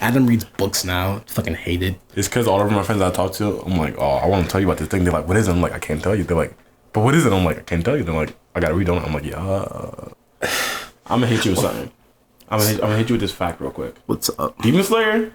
Adam reads books now. Fucking hated. It's because all of my friends I talk to, I'm like, oh, I want to tell you about this thing. They're like, what is it? I'm like, I can't tell you. They're like, but what is it? I'm like, I can't tell you. They're like, I gotta read on it. I'm like, yeah. I'm gonna hit you with something. I'm gonna hit you with this fact real quick. What's up? Demon Slayer,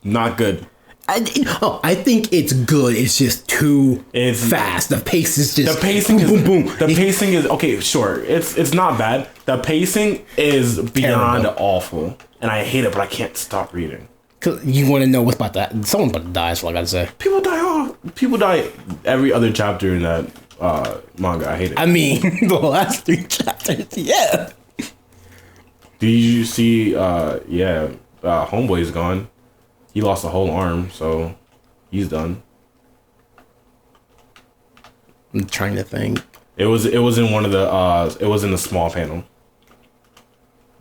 not good. I think it's good. It's just too fast. The pace is just boom, boom. The pacing is okay. Sure, it's not bad. The pacing is beyond awful, and I hate it. But I can't stop reading. Cause you want to know what's about that. Someone's about to die. So I gotta say, people die every other chapter in that manga. I hate it. I mean, the last 3 chapters. Yeah. Do you see? Homeboy's gone. He lost a whole arm, so he's done. I'm trying to think. It was in one of the it was in the small panel.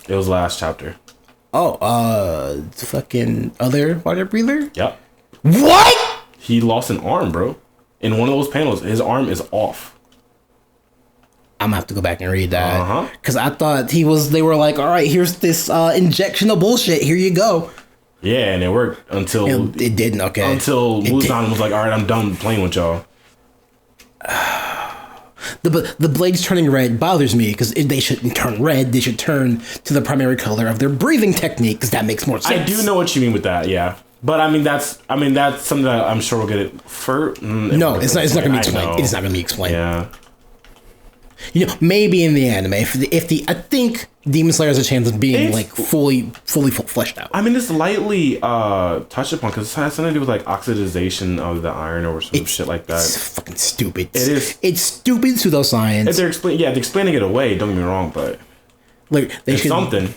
It was last chapter. Oh, fucking other water breather? Yep. What? He lost an arm, bro. In one of those panels, his arm is off. I'm gonna have to go back and read that. Because I thought they were like, all right, here's this injection of bullshit. Here you go. Yeah, and it worked until... It didn't, okay. Until Muzan was like, all right, I'm done playing with y'all. The blades turning red bothers me because they shouldn't turn red. They should turn to the primary color of their breathing technique because that makes more sense. I do know what you mean with that, yeah. But I mean that's something that I'm sure we'll get it for. No, it's not going to be explained. It's not going to be explained. Yeah. You know, maybe in the anime, I think Demon Slayer has a chance of being fully fleshed out. I mean, it's lightly touched upon because it has something to do with like oxidization of the iron or some shit like that. It's fucking stupid. It is. It's stupid pseudoscience. If they're explaining it away. Don't get me wrong, but like they should something.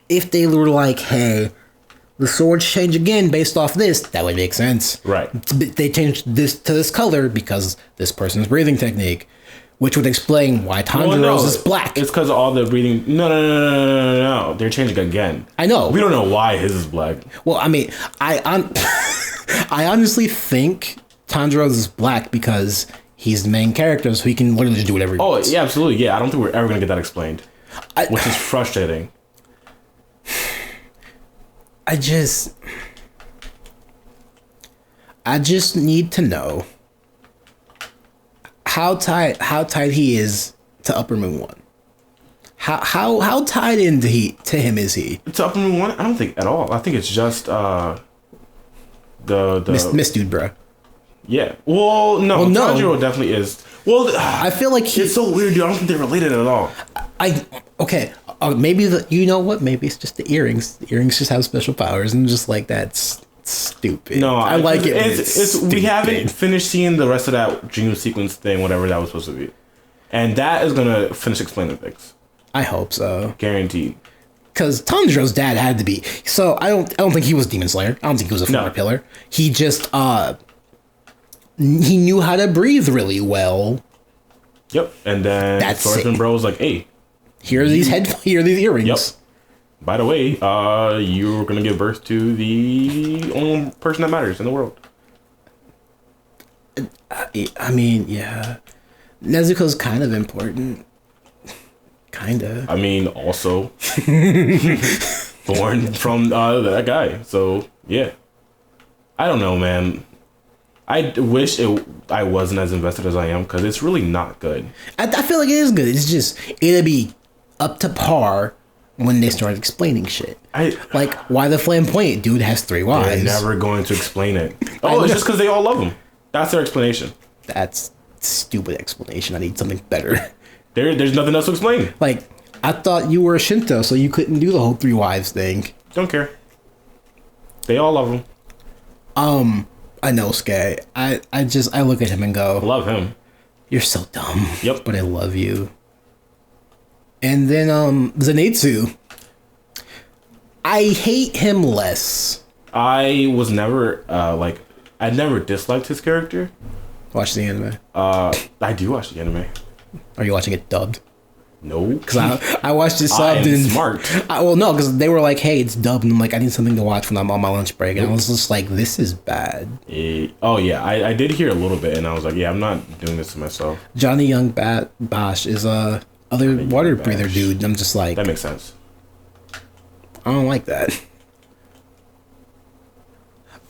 If they were like, hey, the swords change again based off this, that would make sense. Right. They changed this to this color because this person's breathing technique, which would explain why Tanjiro's is black. It's because of all the breathing. No. They're changing again. I know. We don't know why his is black. Well, I mean, I honestly think Tanjiro's is black because he's the main character, so he can literally just do whatever he wants. Oh, yeah, absolutely. Yeah, I don't think we're ever going to get that explained, which is frustrating. I just need to know how tied he is to Upper Moon 1. How tied into him is he? To Upper Moon 1? I don't think at all. I think it's just the Miss Dude, bro. Yeah. Well, no. Tanjiro definitely is. Well, I feel like it's so weird, dude. I don't think they're related at all. Okay. Maybe you know what? Maybe it's just the earrings. The earrings just have special powers, and just like that's stupid. No, I like it. It's we haven't finished seeing the rest of that dream sequence thing, whatever that was supposed to be, and that is gonna finish explaining things. I hope so. Guaranteed. Because Tanjiro's dad had to be. So I don't think he was Demon Slayer. I don't think he was a former pillar. He just he knew how to breathe really well. Yep, and then Swordsman Bro was like, "Hey, here are these earrings." Yep. By the way, you're gonna give birth to the only person that matters in the world. I mean, yeah, Nezuko's kind of important. Kinda. I mean, also born from that guy. So yeah, I don't know, man. I wish I wasn't as invested as I am because it's really not good. I feel like it is good. It's just it'll be up to par when they start explaining shit. Like why the flamboyant dude has 3 wives. They're never going to explain it. Oh, it's just because they all love him. That's their explanation. That's stupid explanation. I need something better. There's nothing else to explain. Like I thought you were a Shinto, so you couldn't do the whole 3 wives thing. Don't care. They all love him. I know, Sky. I look at him and go, love him. You're so dumb. Yep. But I love you. And then Zenitsu. I hate him less. I was never I never disliked his character. Watch the anime. I do watch the anime. Are you watching it dubbed? No, because I watched it subbed. And smart. No, because they were like, "Hey, it's dubbed," and I'm like, "I need something to watch when I'm on my lunch break," and I was just like, "This is bad." Oh yeah, I did hear a little bit, and I was like, "Yeah, I'm not doing this to myself." Johnny Young Bosch is other water breather dude. I'm just like, that makes sense. I don't like that.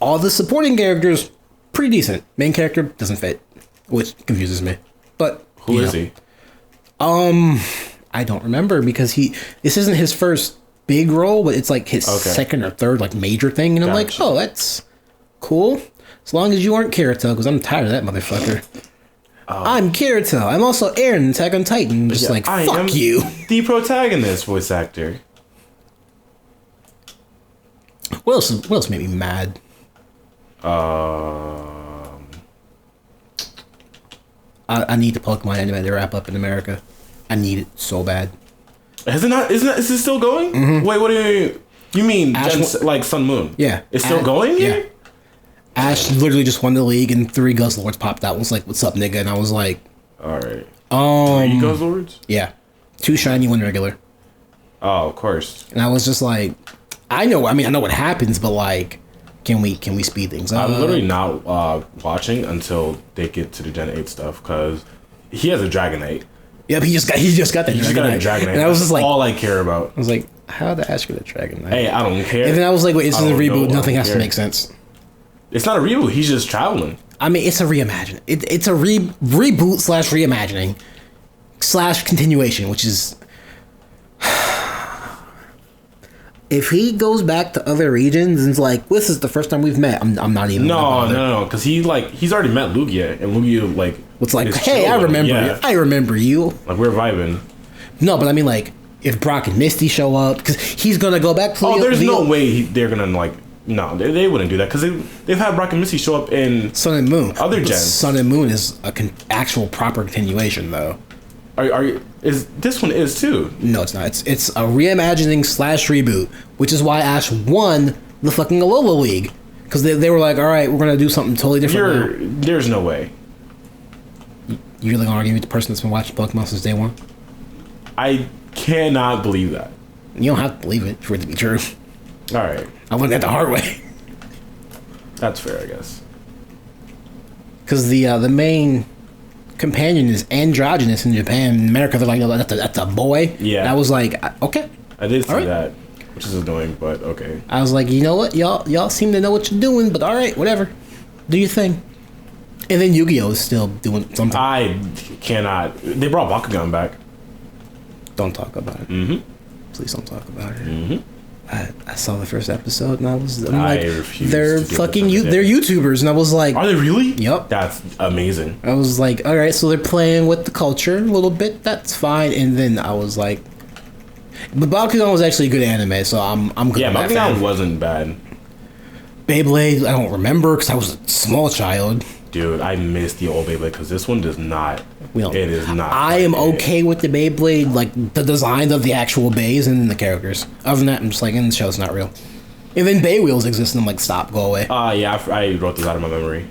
All the supporting characters pretty decent. Main character doesn't fit, which confuses me. But who is he? I don't remember because this isn't his first big role, but it's like his second or third like major thing, and I'm like, oh, that's cool. As long as you aren't Kirito, because I'm tired of that motherfucker. I'm Kirito. I'm also Eren in Attack on Titan. Just like, fuck you. The protagonist voice actor. What else made me mad? I need the Pokemon anime to wrap up in America. I need it so bad. Is it still going? Mm-hmm. Wait, what do you mean? You mean like Sun Moon? Yeah. It's still going? Yeah. Ash literally just won the league, and 3 Guzzlords popped out. Was like, "What's up, nigga?" And I was like, All right. 3 "Um, Guzzlords? yeah, 2 shiny, 1 regular." Oh, of course. And I was just like, I know what happens, but like, can we speed things up? I'm literally not watching until they get to the Gen 8 stuff because he has a Dragonite. Yep, he just got that. He just got a Dragonite. And I was just like, all I care about. I was like, how the Ash get a Dragonite? Hey, I don't care. And then I was like, wait, this is a reboot. Nothing has care. to make sense. It's not a reboot. He's just traveling. I mean, it's a reimagining. It's a reboot slash reimagining slash continuation, which is. If he goes back to other regions and is like, this is the first time we've met, I'm not even. No, because he's already met Lugia, and Lugia like. It's like, hey, I remember you. I remember you. Like we're vibing. No, but I mean, like, if Brock and Misty show up, because he's gonna go back to. There's no way they're gonna like. No, they wouldn't do that because they've had Brock and Misty show up in Sun and Moon. Other gens. Sun and Moon is a actual proper continuation, though. Are you? Is this one is too? No, it's not. It's a reimagining slash reboot, which is why Ash won the fucking Alola League, because they were like, all right, we're gonna do something totally different. There's no way. You really gonna argue with the person that's been watching Pokemon since day one? I cannot believe that. You don't have to believe it for it to be true. All right, I learned that the hard way. That's fair, I guess. Because the main companion is androgynous in Japan. In America, they're like, no, that's a boy. Yeah. And I was like, okay. I did see that, which is annoying, but okay. I was like, you know what? Y'all seem to know what you're doing, but all right, whatever. Do your thing. And then Yu-Gi-Oh! Is still doing something. I cannot. They brought Bakugan back. Don't talk about it. Mm-hmm. Please don't talk about it. Mm-hmm. I saw the first episode and I'm I like, refuse they're to give fucking them they're YouTubers, and I was like, are they really? Yep. That's amazing. I was like, all right, so they're playing with the culture a little bit. That's fine. And then I was like, but Bakugan was actually a good anime, so I'm good. Yeah, with Bakugan wasn't bad. Beyblade, I don't remember because I was a small child. Dude, I miss the old Beyblade because this one does not. It is not. I am okay with the Beyblade, like the design of the actual bays and then the characters. Other than that, I'm just like, the show's not real. And then Bay Wheels exist, and I'm like, stop, go away. Yeah, I wrote those out of my memory.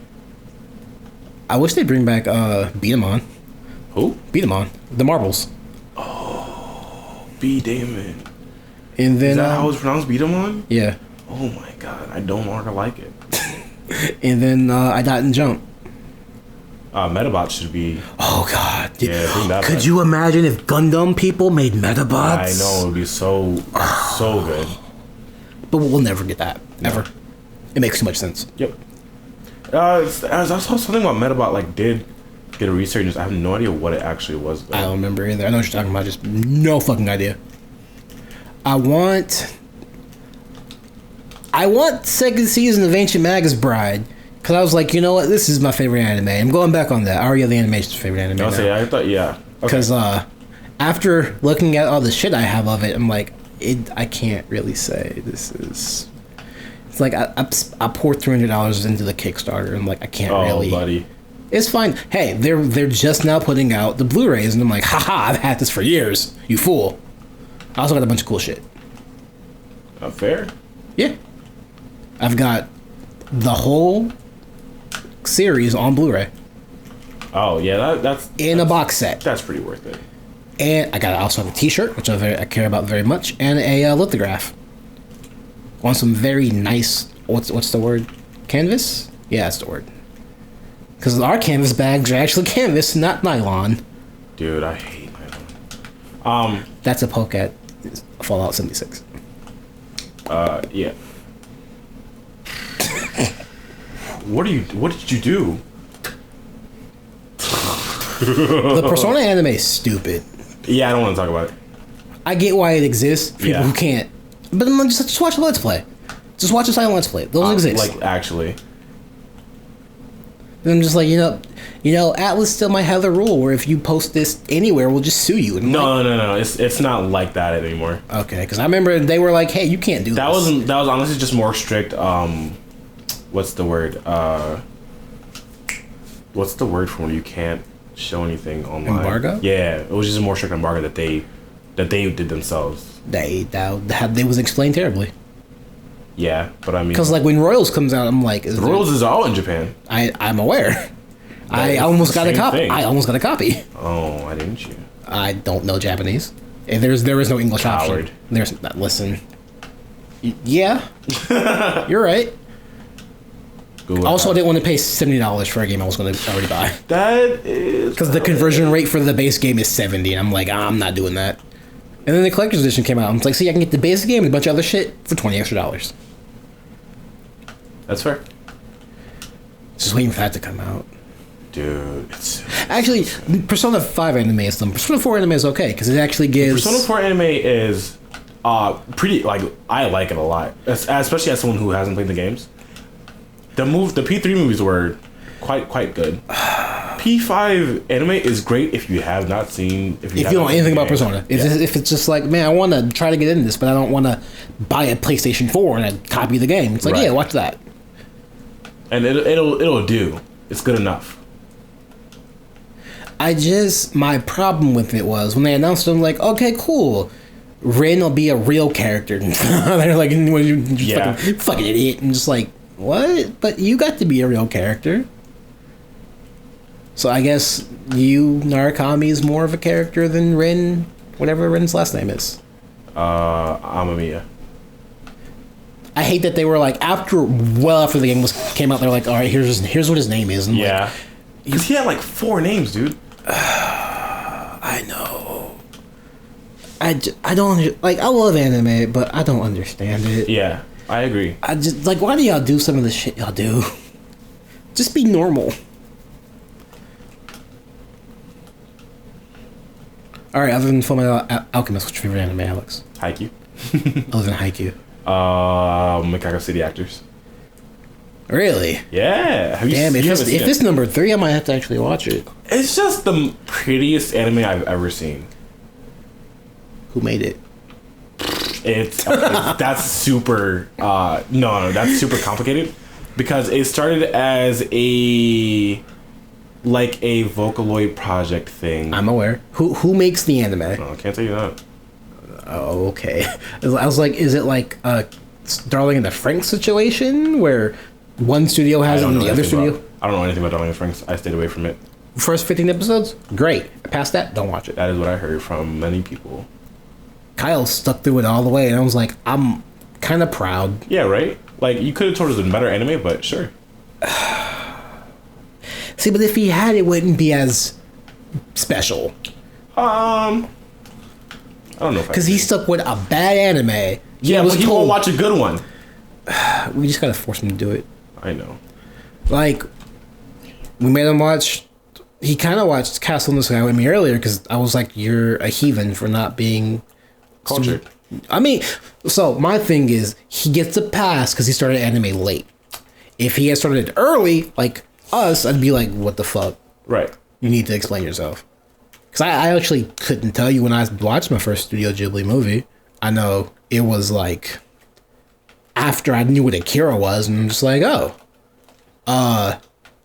I wish they'd bring back Beat 'em On. Who? Beat 'em On. The Marbles. Oh, B Damon. And then is that how it's pronounced? Beat 'em On? Yeah. Oh my god, I don't longer like it. And then I Dot and Jump. Metabot should be. Oh god. Yeah, bring that Could back. you imagine if Gundam people made Metabots? I know, it would be so good. But we'll never get that. Ever. It makes too much sense. Yep. I saw something about Metabot did get a resurgence. I have no idea what it actually was, though. I don't remember either. I know what you're talking about. Just no fucking idea. I want second season of Ancient Magus Bride. Because I was like, you know what? This is my favorite anime. I'm going back on that. Aria the Animation's favorite anime. I thought, yeah. Because after looking at all the shit I have of it, I'm like, I can't really say this is. It's like I poured $300 into the Kickstarter, and like I can't really. Oh, buddy. It's fine. Hey, they're just now putting out the Blu-rays, and I'm like, haha, I've had this for years. You fool. I also got a bunch of cool shit. Fair. Yeah. I've got the whole series on Blu-ray. Oh yeah, that's in a box set. That's pretty worth it. And I also have a T-shirt, which I care about very much, and a lithograph on some very nice. What's the word? Canvas? Yeah, that's the word. Because our canvas bags are actually canvas, not nylon. Dude, I hate nylon. That's a poke at Fallout 76. Yeah. What did you do? The Persona anime is stupid. Yeah, I don't want to talk about it. I get why it exists for people who can't. But just watch a Let's Play. Just watch a silent Let's Play. Those exist. Actually. And I'm just like, you know, Atlas still might have the rule where if you post this anywhere, we'll just sue you. No. It's not like that anymore. Okay, because I remember they were like, hey, you can't do that this. That was honestly just more strict. What's the word? What's the word for when you can't show anything online? Embargo? Yeah, it was just a more strict embargo that they did themselves. They was explained terribly. Yeah, but I mean, Because like when Royals comes out, I'm like, Royals is all in Japan. I'm aware. I almost got a copy. Thing. I almost got a copy. Oh, why didn't you? I don't know Japanese. And there is no English Coward. option. There's listen. Yeah, you're right. Also, I didn't want to pay $70 for a game I was going to already buy. That is Because the conversion rate for the base game is 70, and I'm like, I'm not doing that. And then the collector's edition came out. I'm like, see, I can get the basic game and a bunch of other shit for $20 extra. That's fair. Just waiting for that to come out. Dude, it's... Actually, Persona 5 anime is dumb. Persona 4 anime is okay, because it actually gives... Persona 4 anime is pretty, like, I like it a lot. Especially as someone who hasn't played the games. The P3 movies were quite good. P5 anime is great if you have not seen... If you don't know anything about Persona. If it's just like, man, I want to try to get into this, but I don't want to buy a PlayStation 4 and copy the game. It's like, yeah, watch that. And it'll do. It's good enough. My problem with it was when they announced it, I'm like, okay, cool. Rin will be a real character. They're like, fucking idiot. And just like, what? But you got to be a real character. So I guess Narukami is more of a character than Rin, whatever Rin's last name is. Amamiya. I hate that they were like, after the game came out, they're like, all right, here's what his name is. And yeah. Because he had like 4 names, dude. I know. I don't like. I love anime, but I don't understand it. Yeah, I agree. I just like. Why do y'all do some of the shit y'all do? Just be normal. All right. Other than Fullmetal Alchemist, what's your favorite anime, Alex? Haikyuu. Other than Haikyuu. Macaco City Actors. Really? Yeah. Damn, if it's number 3, I might have to actually watch it. It's just the prettiest anime I've ever seen. Who made it? That's super that's super complicated because it started as a Vocaloid project thing. I'm aware. Who makes the anime? No, I can't tell you that. Oh, okay. I was like, is it like a Darling in the Franxx situation where one studio has it and the other studio? I don't know anything about Darling in the Franxx. I stayed away from it. First 15 episodes? Great. Past that, don't watch it. That is what I heard from many people. Kyle stuck through it all the way, and I was like, I'm kind of proud. Yeah, right? Like, you could have told us a better anime, but sure. See, but if he had, it wouldn't be as special. I don't know if because he stuck with a bad anime. Yeah, but he won't watch a good one. We just gotta force him to do it. I know. Like, we made him watch. He kind of watched Castle in the Sky with me earlier because I was like, "You're a heathen for not being cultured." I mean, so my thing is, he gets a pass because he started anime late. If he had started early, like us, I'd be like, "What the fuck?" Right. You need to explain yourself. Because I actually couldn't tell you when I watched my first Studio Ghibli movie. I know it was like after I knew what Akira was, and I'm just like, oh,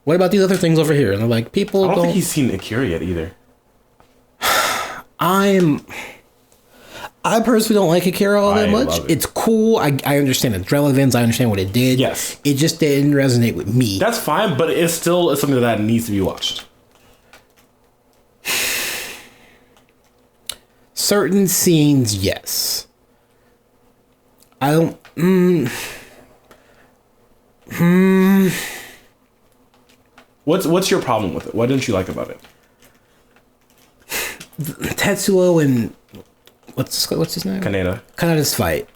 what about these other things over here? And they're like, people I don't think he's seen Akira yet either. I personally don't like Akira all that much. It's cool. I understand its relevance. I understand what it did. Yes. It just didn't resonate with me. That's fine, but it's still something that needs to be watched. Certain scenes, yes. I don't... What's your problem with it? What didn't you like about it? Tetsuo and... What's his name? Kaneda's fight.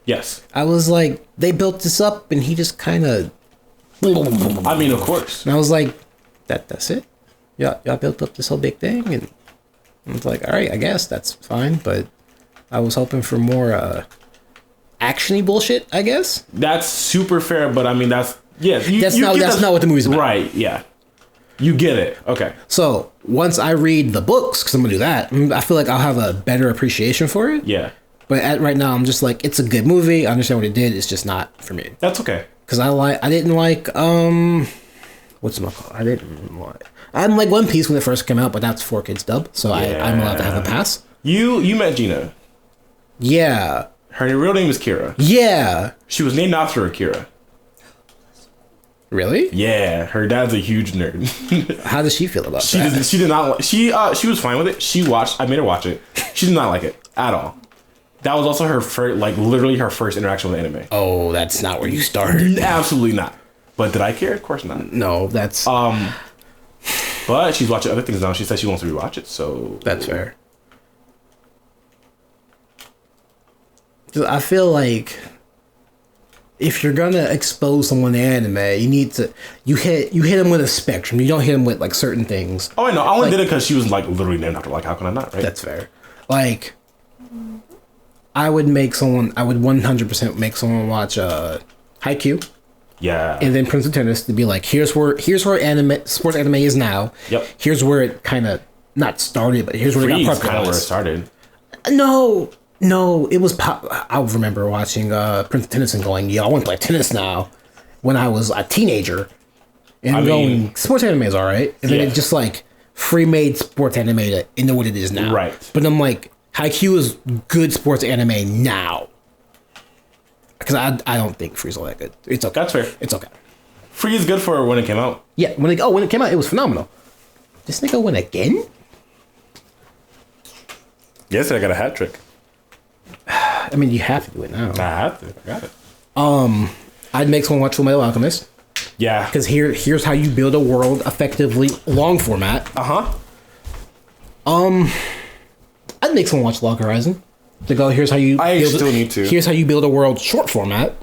Yes. I was like, they built this up and he just kind of... I mean, of course. And I was like, that's it? Y'all built up this whole big thing? And I was like, all right, I guess that's fine, but I was hoping for more action-y bullshit, I guess. That's super fair, but I mean, that's that's not what the movie's about. Right, yeah. You get it. Okay. So once I read the books, because I'm going to do that, I feel like I'll have a better appreciation for it. Yeah. But right now, I'm just like, it's a good movie. I understand what it did. It's just not for me. That's okay. Because I didn't like, what's it called? I didn't like One Piece when it first came out, but that's 4Kids dub, so yeah. I'm allowed to have a pass. You met Gina. Yeah. Her real name is Kira. Yeah. She was named after Akira. Really? Yeah, her dad's a huge nerd. How does she feel about that? She did not. She was fine with it. She watched. I made her watch it. She did not like it at all. That was also her first, like literally her first interaction with anime. Oh, that's not where you started. Absolutely not. But did I care? Of course not. No, that's But she's watching other things now. She said she wants to rewatch it. So that's fair. 'Cause I feel like if you're gonna expose someone to anime, you need to you hit them with a spectrum. You don't hit them with like certain things. Oh, I know. I only did it because she was like literally named after. Like, how can I not? Right? That's fair. Like, I would 100% make someone watch Haikyuu. Yeah. And then Prince of Tennis to be like, here's where sports anime is now. Yep. Here's where it kind of not started, but here's where it got kind of where it popularized. started. No, it was I remember watching Prince of Tennis and going, yeah, I want to play tennis now when I was a teenager. And going, sports anime is alright. And then it just like free-made sports anime into what it is now. Right. But I'm like, Haikyuu is good sports anime now. Because I don't think Free's all that good. It's okay. That's fair. It's okay. Free is good for when it came out. Yeah, when it came out, it was phenomenal. This nigga win again? Yes, I got a hat trick. I mean, you have to do it now. I have to. I got it. I'd make someone watch Fullmetal Alchemist. Yeah. Because here's how you build a world effectively, long format. I'd make someone watch Log Horizon. To go, here's how you. Need to. Here's how you build a world, short format.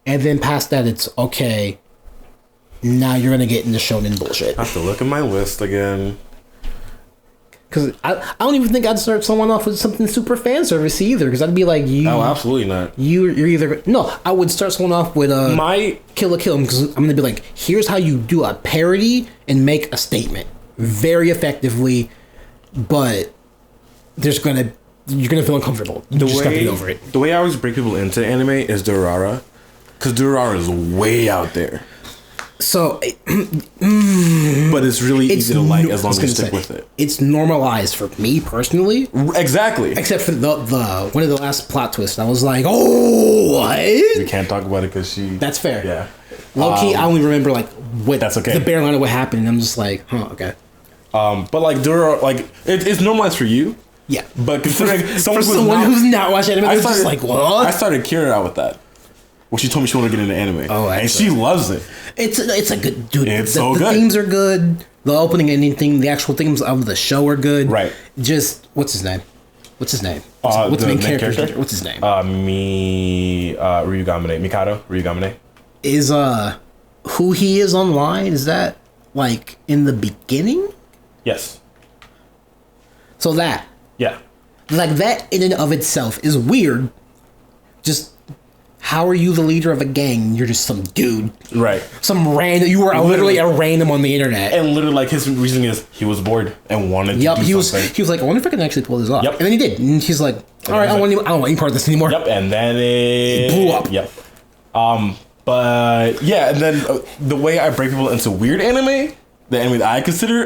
And then past that, it's okay. Now you're gonna get into shonen bullshit. I have to look at my list again. Because I don't even think I'd start someone off with something super fan service either. Because I'd be like, you. Oh, absolutely not. You're either no. I would start someone off with my Kill la Kill because I'm gonna be like, here's how you do a parody and make a statement very effectively, but you're gonna feel uncomfortable. You just gotta get over it. The way I always bring people into anime is Durara, because Durara is way out there. So, but it's really easy to like as long as you stick with it. It's normalized for me personally. Exactly. Except for the one of the last plot twists, I was like, oh, what? We can't talk about it because she. That's fair. Yeah. Low key, I only remember like what. That's okay. The bare line of what happened, and I'm just like, huh, okay. But like Durara, like it's normalized for you. Yeah. But considering someone who's not watching anime, it's just like, what? I started Kira out with that. Well, she told me she wanted to get into anime. Oh, and she loves it. It's a good dude. It's so good. The themes are good. The opening and anything, the actual themes of the show are good. Right. Just what's his name? What's the main character? What's his name? Ryugamine. Mikado Ryugamine. Is who he is online? Is that like in the beginning? Yes. So that. Yeah. Like that in and of itself is weird. Just how are you the leader of a gang? You're just some dude. Right. Some random. You were literally a random on the internet. And literally, like, his reasoning is he was bored and wanted to do something. He was like, I wonder if I can actually pull this off. Yep. And then he did. And he's like, all right, I don't want any part of this anymore. Yep. And then it blew up. Yep. But yeah, and then the way I break people into weird anime, the anime that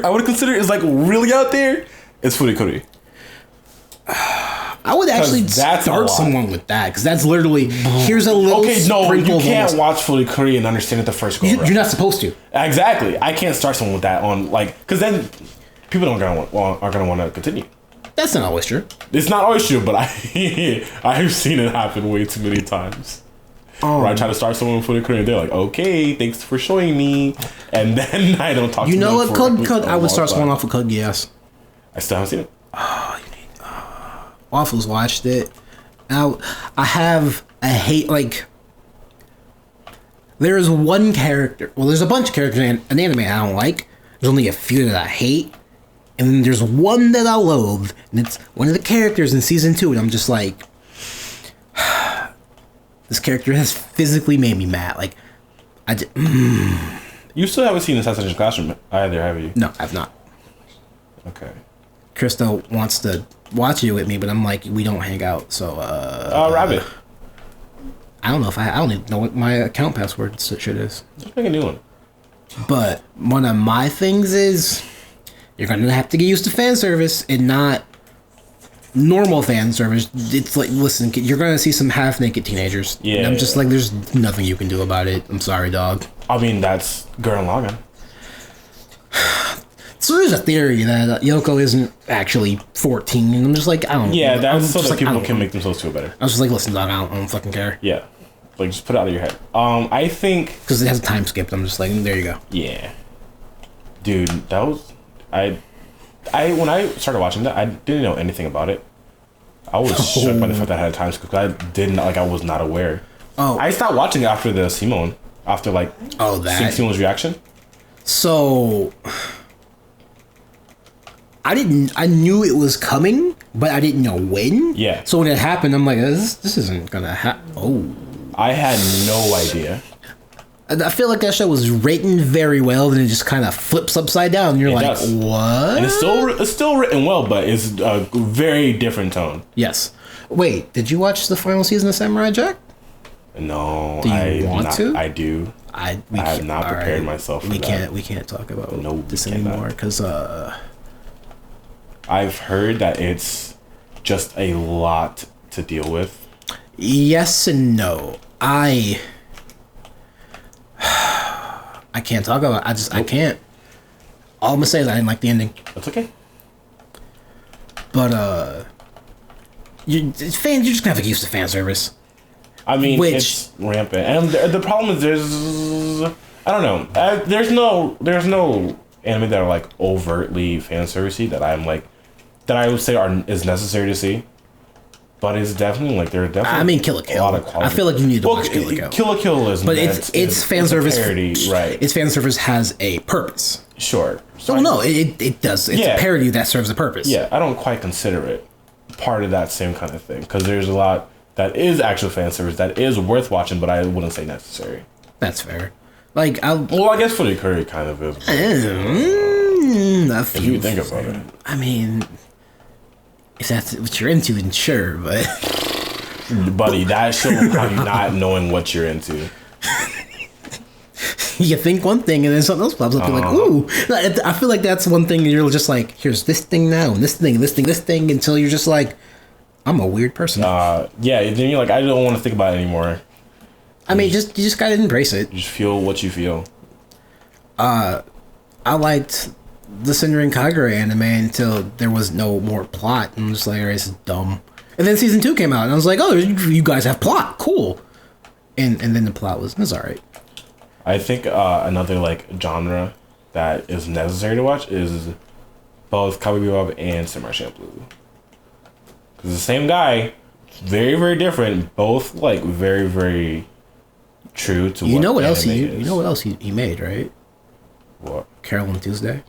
I would consider is like really out there, is Furikuri. I would actually start someone with that because that's literally here's a little you can't watch Furikuri and understand it the first go around. You're not supposed to. Exactly. I can't start someone with that on like because then people are gonna want to continue. That's not always true. It's not always true, but I've seen it happen way too many times. Where I try to start someone with Furikuri and they're like, okay, thanks for showing me, and then I don't talk. You know what? Code. I would start someone off with Code Geass. I still haven't seen it. Oh, you need. Waffles watched it. Now I have a hate like. There is one character. Well, there's a bunch of characters in an anime I don't like. There's only a few that I hate, and then there's one that I loathe, and it's one of the characters in season 2, and I'm just like, this character has physically made me mad. Like, You still haven't seen Assassin's Classroom either, have you? No, I've not. Okay. Krista wants to watch it with me, but I'm like, we don't hang out, so Rabbit. I don't know if I don't even know what my account password shit is. Just make a new one. But one of my things is you're gonna have to get used to fan service and not normal fan service, it's like, listen, you're gonna see some half naked teenagers. Yeah. And I'm just like, there's nothing you can do about it. I'm sorry, dog. I mean, that's Gurren Lagann. So there's a theory that Yoko isn't actually 14, and I'm just like, I don't know. Yeah, that's so just that like, people can make themselves feel better. I was just like, listen, dog, I don't fucking care. Yeah. Like, just put it out of your head. I think... Because it has a time skip, I'm just like, there you go. Yeah. Dude, that was... when I started watching that, I didn't know anything about it. I was shook by the fact that I had a time skip, because I was not aware. Oh. I stopped watching it after the Simone. After, like, seeing Simone's reaction. So... I knew it was coming, but I didn't know when. Yeah. So when it happened, I'm like, this isn't gonna happen. Oh. I had no idea. I feel like that show was written very well, then it just kind of flips upside down, and you're like, what? And it's still written well, but it's a very different tone. Yes. Wait, did you watch the final season of Samurai Jack? No. Do you want to? I do. I have not prepared myself for that. We can't talk about this cannot. anymore, because... I've heard that it's just a lot to deal with. Yes and no. I can't talk about it. I can't. All I'm gonna say is I didn't like the ending. That's okay. But you're just gonna have to get used to fan service. I mean, it's rampant, and the problem is I don't know. There's no anime that are like overtly fan servicey that I'm like that I would say is necessary to see. But it's definitely like there's definitely. I mean, Kill la Kill. A lot of quality. I feel like you need to watch Kill la Kill. Kill la Kill is, but it's fan service. Parody, right? Its fan service has a purpose. Sure. So no, it does. It's a parody that serves a purpose. Yeah, I don't quite consider it part of that same kind of thing because there's a lot that is actual fan service that is worth watching, but I wouldn't say necessary. That's fair. Like, I guess for the Curry kind of is. If you think about it. I mean, if that's what you're into, then sure, but... Buddy, that shows how you not knowing what you're into. You think one thing, and then something else pops up, you're like, ooh. I feel like that's one thing, you're just like, here's this thing now, and this thing, until you're just like, I'm a weird person. Yeah, then you're like, I don't want to think about it anymore. I mean, you just gotta embrace it. You just feel what you feel. I liked the Senran Kagura anime until there was no more plot. I'm just like, alright, this is dumb. And then season 2 came out, and I was like, oh, you guys have plot, cool. And then the plot was alright. I think another like genre that is necessary to watch is both Cowboy Bebop and Samurai Champloo. Because the same guy, very very different, both like very very true to you know what else he made, right? What? Carol and Tuesday.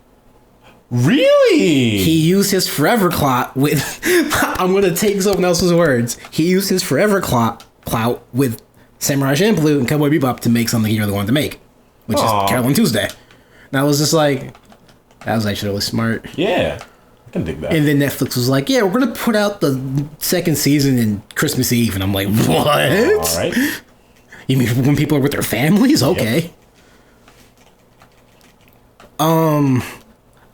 Really? He used his forever clout with... I'm going to take someone else's words. He used his forever clout with Samurai Champloo and Cowboy Bebop to make something he really wanted to make, which is Carol and Tuesday. And I was just like, that was actually really smart. Yeah, I can dig that. And then Netflix was like, yeah, we're going to put out the second season in Christmas Eve. And I'm like, what? All right. You mean when people are with their families? Okay. Yep.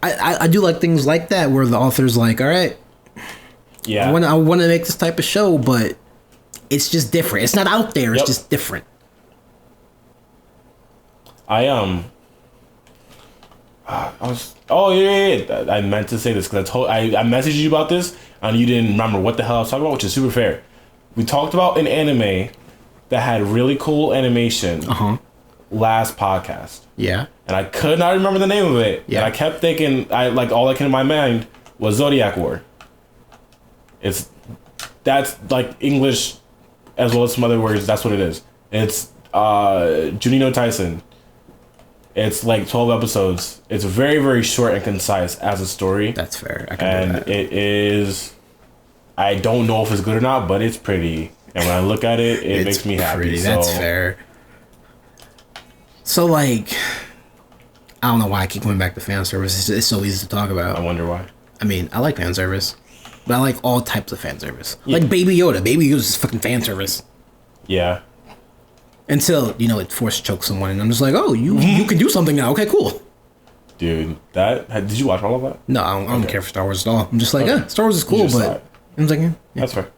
I do like things like that where the author's like, all right, yeah, I want to make this type of show, but it's just different. It's not out there. It's just different. I meant to say this because I messaged you about this and you didn't remember what the hell I was talking about, which is super fair. We talked about an anime that had really cool animation last podcast. Yeah. And I could not remember the name of it. Yeah. And I kept thinking, all that came to my mind was Zodiac War. That's like English as well as some other words. That's what it is. It's Junino Tyson. It's like 12 episodes. It's very, very short and concise as a story. That's fair. I can do that. It is... I don't know if it's good or not, but it's pretty. And when I look at it, it makes me happy. Pretty. That's fair. So, like... I don't know why I keep going back to fan service. It's so easy to talk about. I wonder why. I mean, I like fan service. But I like all types of fan service. Yeah. Like Baby Yoda. Baby Yoda is fucking fan service. Yeah. Until, it force chokes someone, and I'm just like, oh, you can do something now. Okay, cool. Dude, did you watch all of that? No, I don't care for Star Wars at all. I'm just like, Star Wars is cool, but I was like, yeah. That's fair.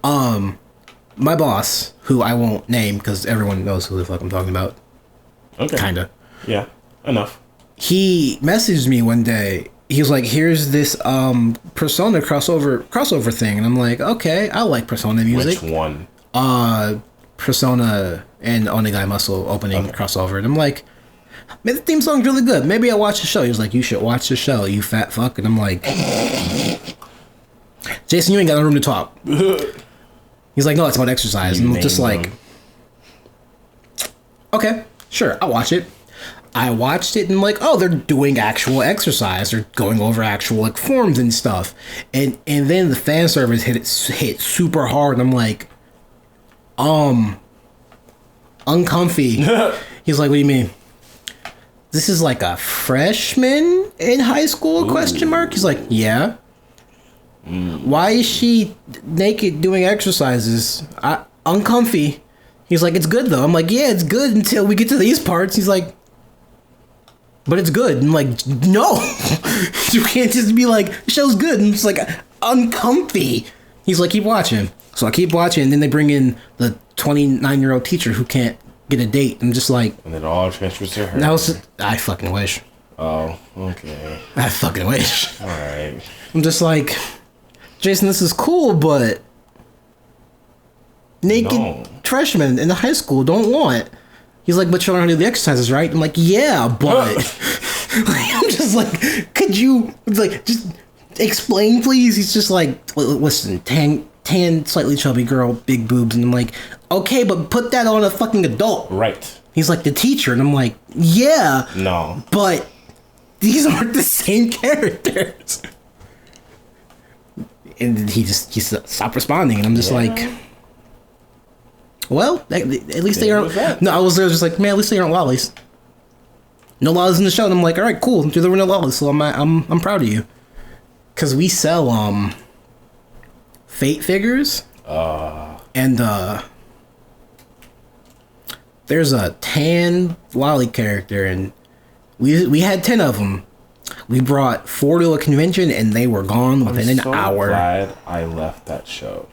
My boss, who I won't name because everyone knows who the fuck I'm talking about. Okay. Kinda. Yeah. Enough. He messaged me one day. He was like, "Here's this Persona crossover thing," and I'm like, "Okay, I like Persona music." Which one? Persona and Onegai Muscle opening crossover, and I'm like, "Man, the theme song's really good. Maybe I'll watch the show." He was like, "You should watch the show, you fat fuck," and I'm like, "Jason, you ain't got no room to talk." He's like, "No, it's about exercise," and I'm just like, "Okay, sure, I'll watch it." I watched it and I'm like, oh, they're doing actual exercise. They're going over actual like forms and stuff. And then the fan service hit super hard. And I'm like, uncomfy. He's like, what do you mean? This is like a freshman in high school? Question mark. He's like, yeah. Why is she naked doing exercises? Uncomfy. He's like, it's good though. I'm like, yeah, it's good until we get to these parts. He's like, but it's good. I'm like, no. You can't just be like, the show's good. And it's like, uncomfy. He's like, keep watching. So I keep watching, and then they bring in the 29-year-old teacher who can't get a date. I'm just like... And it all transfers to her. I fucking wish. Oh, okay. I fucking wish. Alright. I'm just like, Jason, this is cool, but... Naked freshmen in the high school don't want... He's like, but you're learning how to do the exercises, right? I'm like, yeah, but... I'm just like, could you, like, just explain, please? He's just like, listen, tan, slightly chubby girl, big boobs. And I'm like, okay, but put that on a fucking adult. Right. He's like, the teacher. And I'm like, yeah. No. But these aren't the same characters. And he stopped responding. And I'm just like... Well, at least they aren't... No, I was just like, man, at least they aren't lollies. No lollies in the show. And I'm like, all right, cool. There were no lollies, so I'm proud of you. Because we sell Fate figures. And there's a tan lolly character, and we had 10 of them. We brought 4 to a convention, and they were gone within an hour. I'm glad I left that show.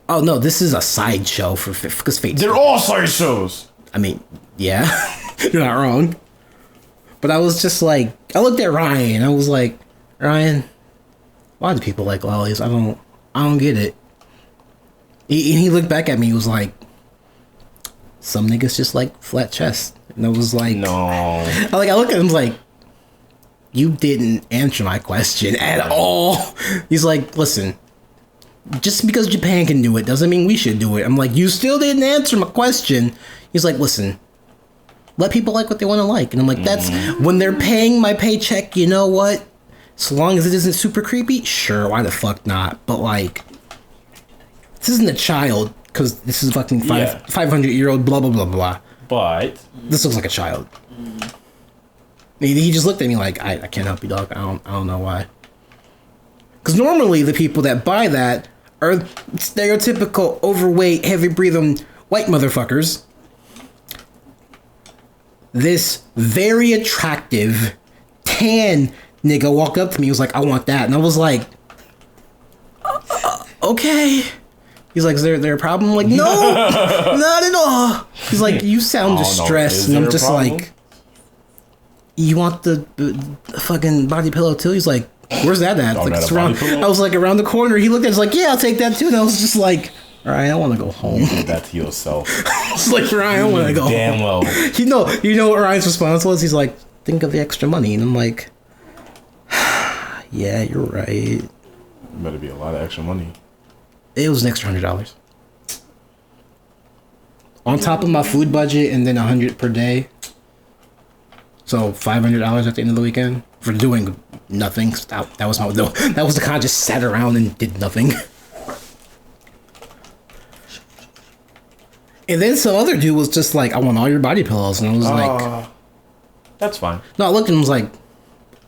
Oh, no, this is a side show because Fate's... They're all side shows! I mean, yeah. You're not wrong. But I was just like... I looked at Ryan, and I was like, Ryan, why do people like lollies? I don't get it. He looked back at me, he was like, some niggas just like flat chests. And I was like... No. I looked at him, like, you didn't answer my question at all. He's like, listen... Just because Japan can do it doesn't mean we should do it. I'm like, you still didn't answer my question. He's like, listen, let people like what they want to like. And I'm like, that's when they're paying my paycheck, you know what? So long as it isn't super creepy, sure, why the fuck not? But like, this isn't a child because this is a fucking 500-year-old blah, blah, blah, blah. But this looks like a child. He just looked at me like, I can't help you, dog. I don't know why. Because normally the people that buy that are stereotypical, overweight, heavy-breathing white motherfuckers. This very attractive, tan nigga walked up to me. He was like, I want that. And I was like, okay. He's like, is there a problem? I'm like, no, not at all. He's like, you sound distressed. And I'm just like, you want the fucking body pillow too? He's like, where's that at? Like, it's around, I was like, around the corner. He looked at it, like, yeah, I'll take that too. And I was just like, all right, I want to go home. You did that to yourself. I was like, Ryan, I want to go damn home. well. You know what Ryan's response was? He's like, think of the extra money. And I'm like, yeah, you're right. It better be a lot of extra money. It was an extra $100. On top of my food budget and then $100 per day. So $500 at the end of the weekend for doing nothing. That was the kind I just sat around and did nothing. And then some other dude was just like, I want all your body pillows. And I was like, that's fine. No, I looked and was like,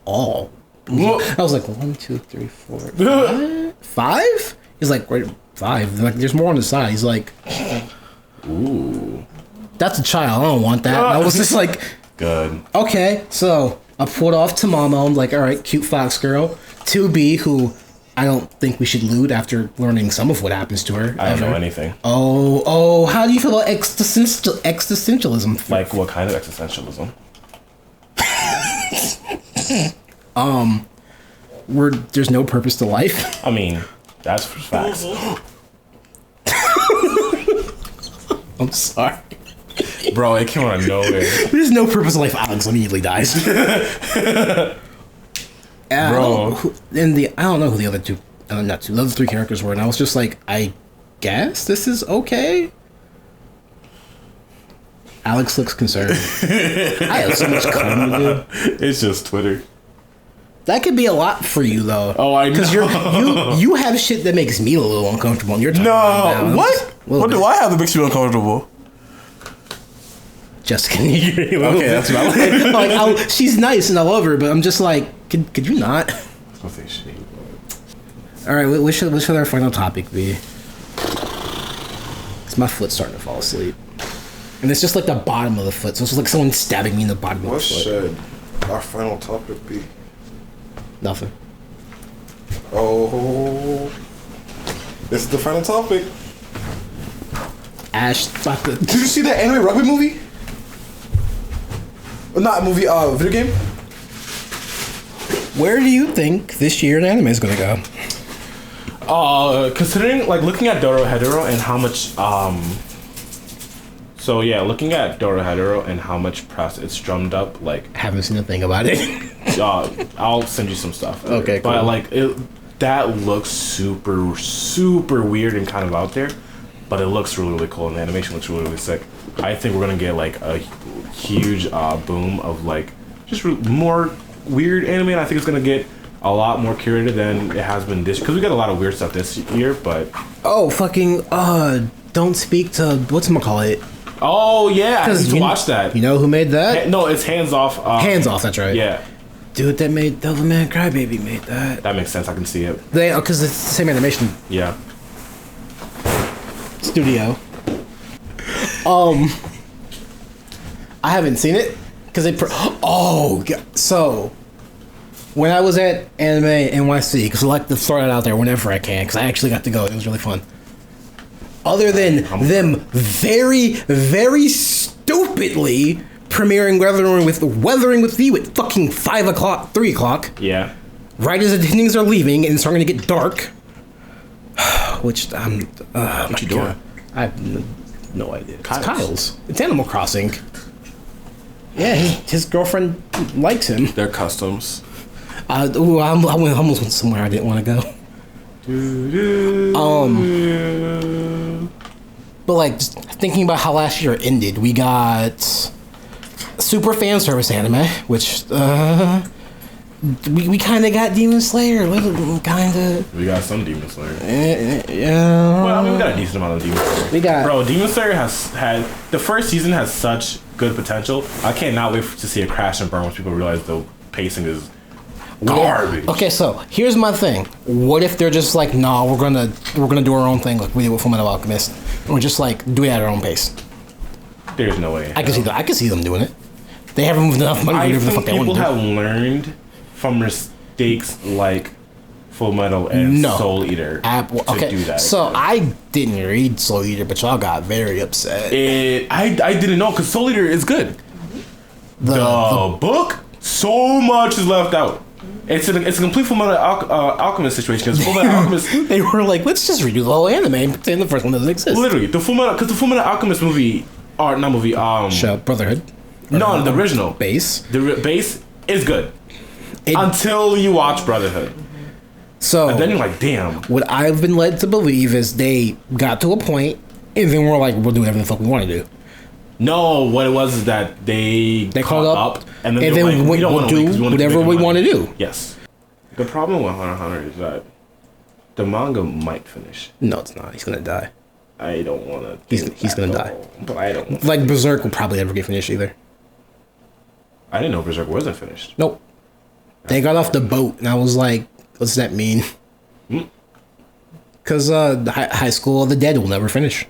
all. I was like, 1, 2, 3, 4, 5? 5? He's like, wait, 5. Like, there's more on the side. He's like, ooh, that's a child. I don't want that. And I was just like, good. Okay, so I pulled off to Mama. I'm like, all right, cute fox girl. 2B, who I don't think we should loot after learning some of what happens to her. I don't know anything. Oh, how do you feel about existentialism? Like, what kind of existentialism? Where there's no purpose to life. I mean, that's facts. I'm sorry. Bro, it came out of nowhere. There's no purpose to life. Alex immediately dies. Bro. I don't know who the other two, not two, the other three characters were, and I was just like, I guess this is okay. Alex looks concerned. I have so much combing to do. It's just Twitter. That could be a lot for you, though. Oh, I know. Because you have shit that makes me a little uncomfortable. And you're talking No, about now. what? What do I have that makes you uncomfortable? Jessica. Okay, that's valid. Like, she's nice and I love her, but I'm just like, could you not? I'll say shit. All right, what should our final topic be? Because my foot's starting to fall asleep. And it's just like the bottom of the foot. So it's just like someone stabbing me in the bottom of the foot. What should our final topic be? Nothing. Oh, this is the final topic. Ash, about to... Did you see that anime rugby movie? Not movie, video game? Where do you think this year in anime is going to go? Considering, like, looking at Dorohedoro and how much, so yeah, looking at Dorohedoro and how much press it's drummed up, like... Haven't seen a thing about it. I'll send you some stuff. Okay, cool. But, like, that looks super, super weird and kind of out there, but it looks really, really cool, and the animation looks really, really sick. I think we're gonna get, like, a huge boom of, like, just more weird anime, and I think it's gonna get a lot more curated than it has been this, because we got a lot of weird stuff this year, but... Oh, fucking, don't speak to, whatchamacallit. Oh, yeah, I need to watch that. You know who made that? No, it's Hands Off. Hands Off, that's right. Yeah. Dude that made Devilman Crybaby made that. That makes sense, I can see it. Because it's the same animation Yeah. studio. I haven't seen it, because so... When I was at Anime NYC, because I like to throw that out there whenever I can, because I actually got to go. It was really fun. Other than them very, very stupidly premiering Weathering with You at fucking 5 o'clock, 3 o'clock. Yeah. Right as the endings are leaving and it's starting to get dark. Which, what you doing? I have no idea. Kyle's. It's Kyle's. It's Animal Crossing. Yeah, his girlfriend likes him. They're customs. I almost went somewhere I didn't want to go. But like, just thinking about how last year ended, we got super fan service anime, which we kind of got Demon Slayer, kind of. We got some Demon Slayer. Yeah. Well, I mean, we got a decent amount of Demon Slayer. Bro, Demon Slayer has had the first season has such good potential. I cannot wait to see it crash and burn once people realize the pacing is garbage. Okay, so here's my thing. What if they're just like, nah, we're gonna do our own thing like we did with Fullmetal Alchemist, and we're just like do it at our own pace. There's no way. I can see them doing it. They haven't moved enough money to do whatever the fuck they want to do. People have learned from mistakes like Fullmetal and Soul Eater to do that. So I didn't read Soul Eater, but y'all got very upset. I didn't know because Soul Eater is good. The book, so much is left out. It's a complete Fullmetal Alchemist situation because Fullmetal Alchemist. They were like, let's just redo the whole anime and pretend the first one doesn't exist. Literally, the Fullmetal Alchemist movie, or not movie, show Brotherhood. No, the original base. The base is good until you watch Brotherhood. So and then you're like, damn. What I've been led to believe is they got to a point, and then we're like, we'll do whatever the fuck we want to do. No, what it was is that they caught up and then like, we'll do whatever we want to do. Yes. The problem with Hunter x Hunter is that the manga might finish. No, it's not. He's gonna die. I don't want to. He's gonna die. But I don't. Like Berserk will probably never get finished either. I didn't know Berserk wasn't finished. Nope. They got off the boat, and I was like, "What's that mean?" Because High School of the Dead will never finish.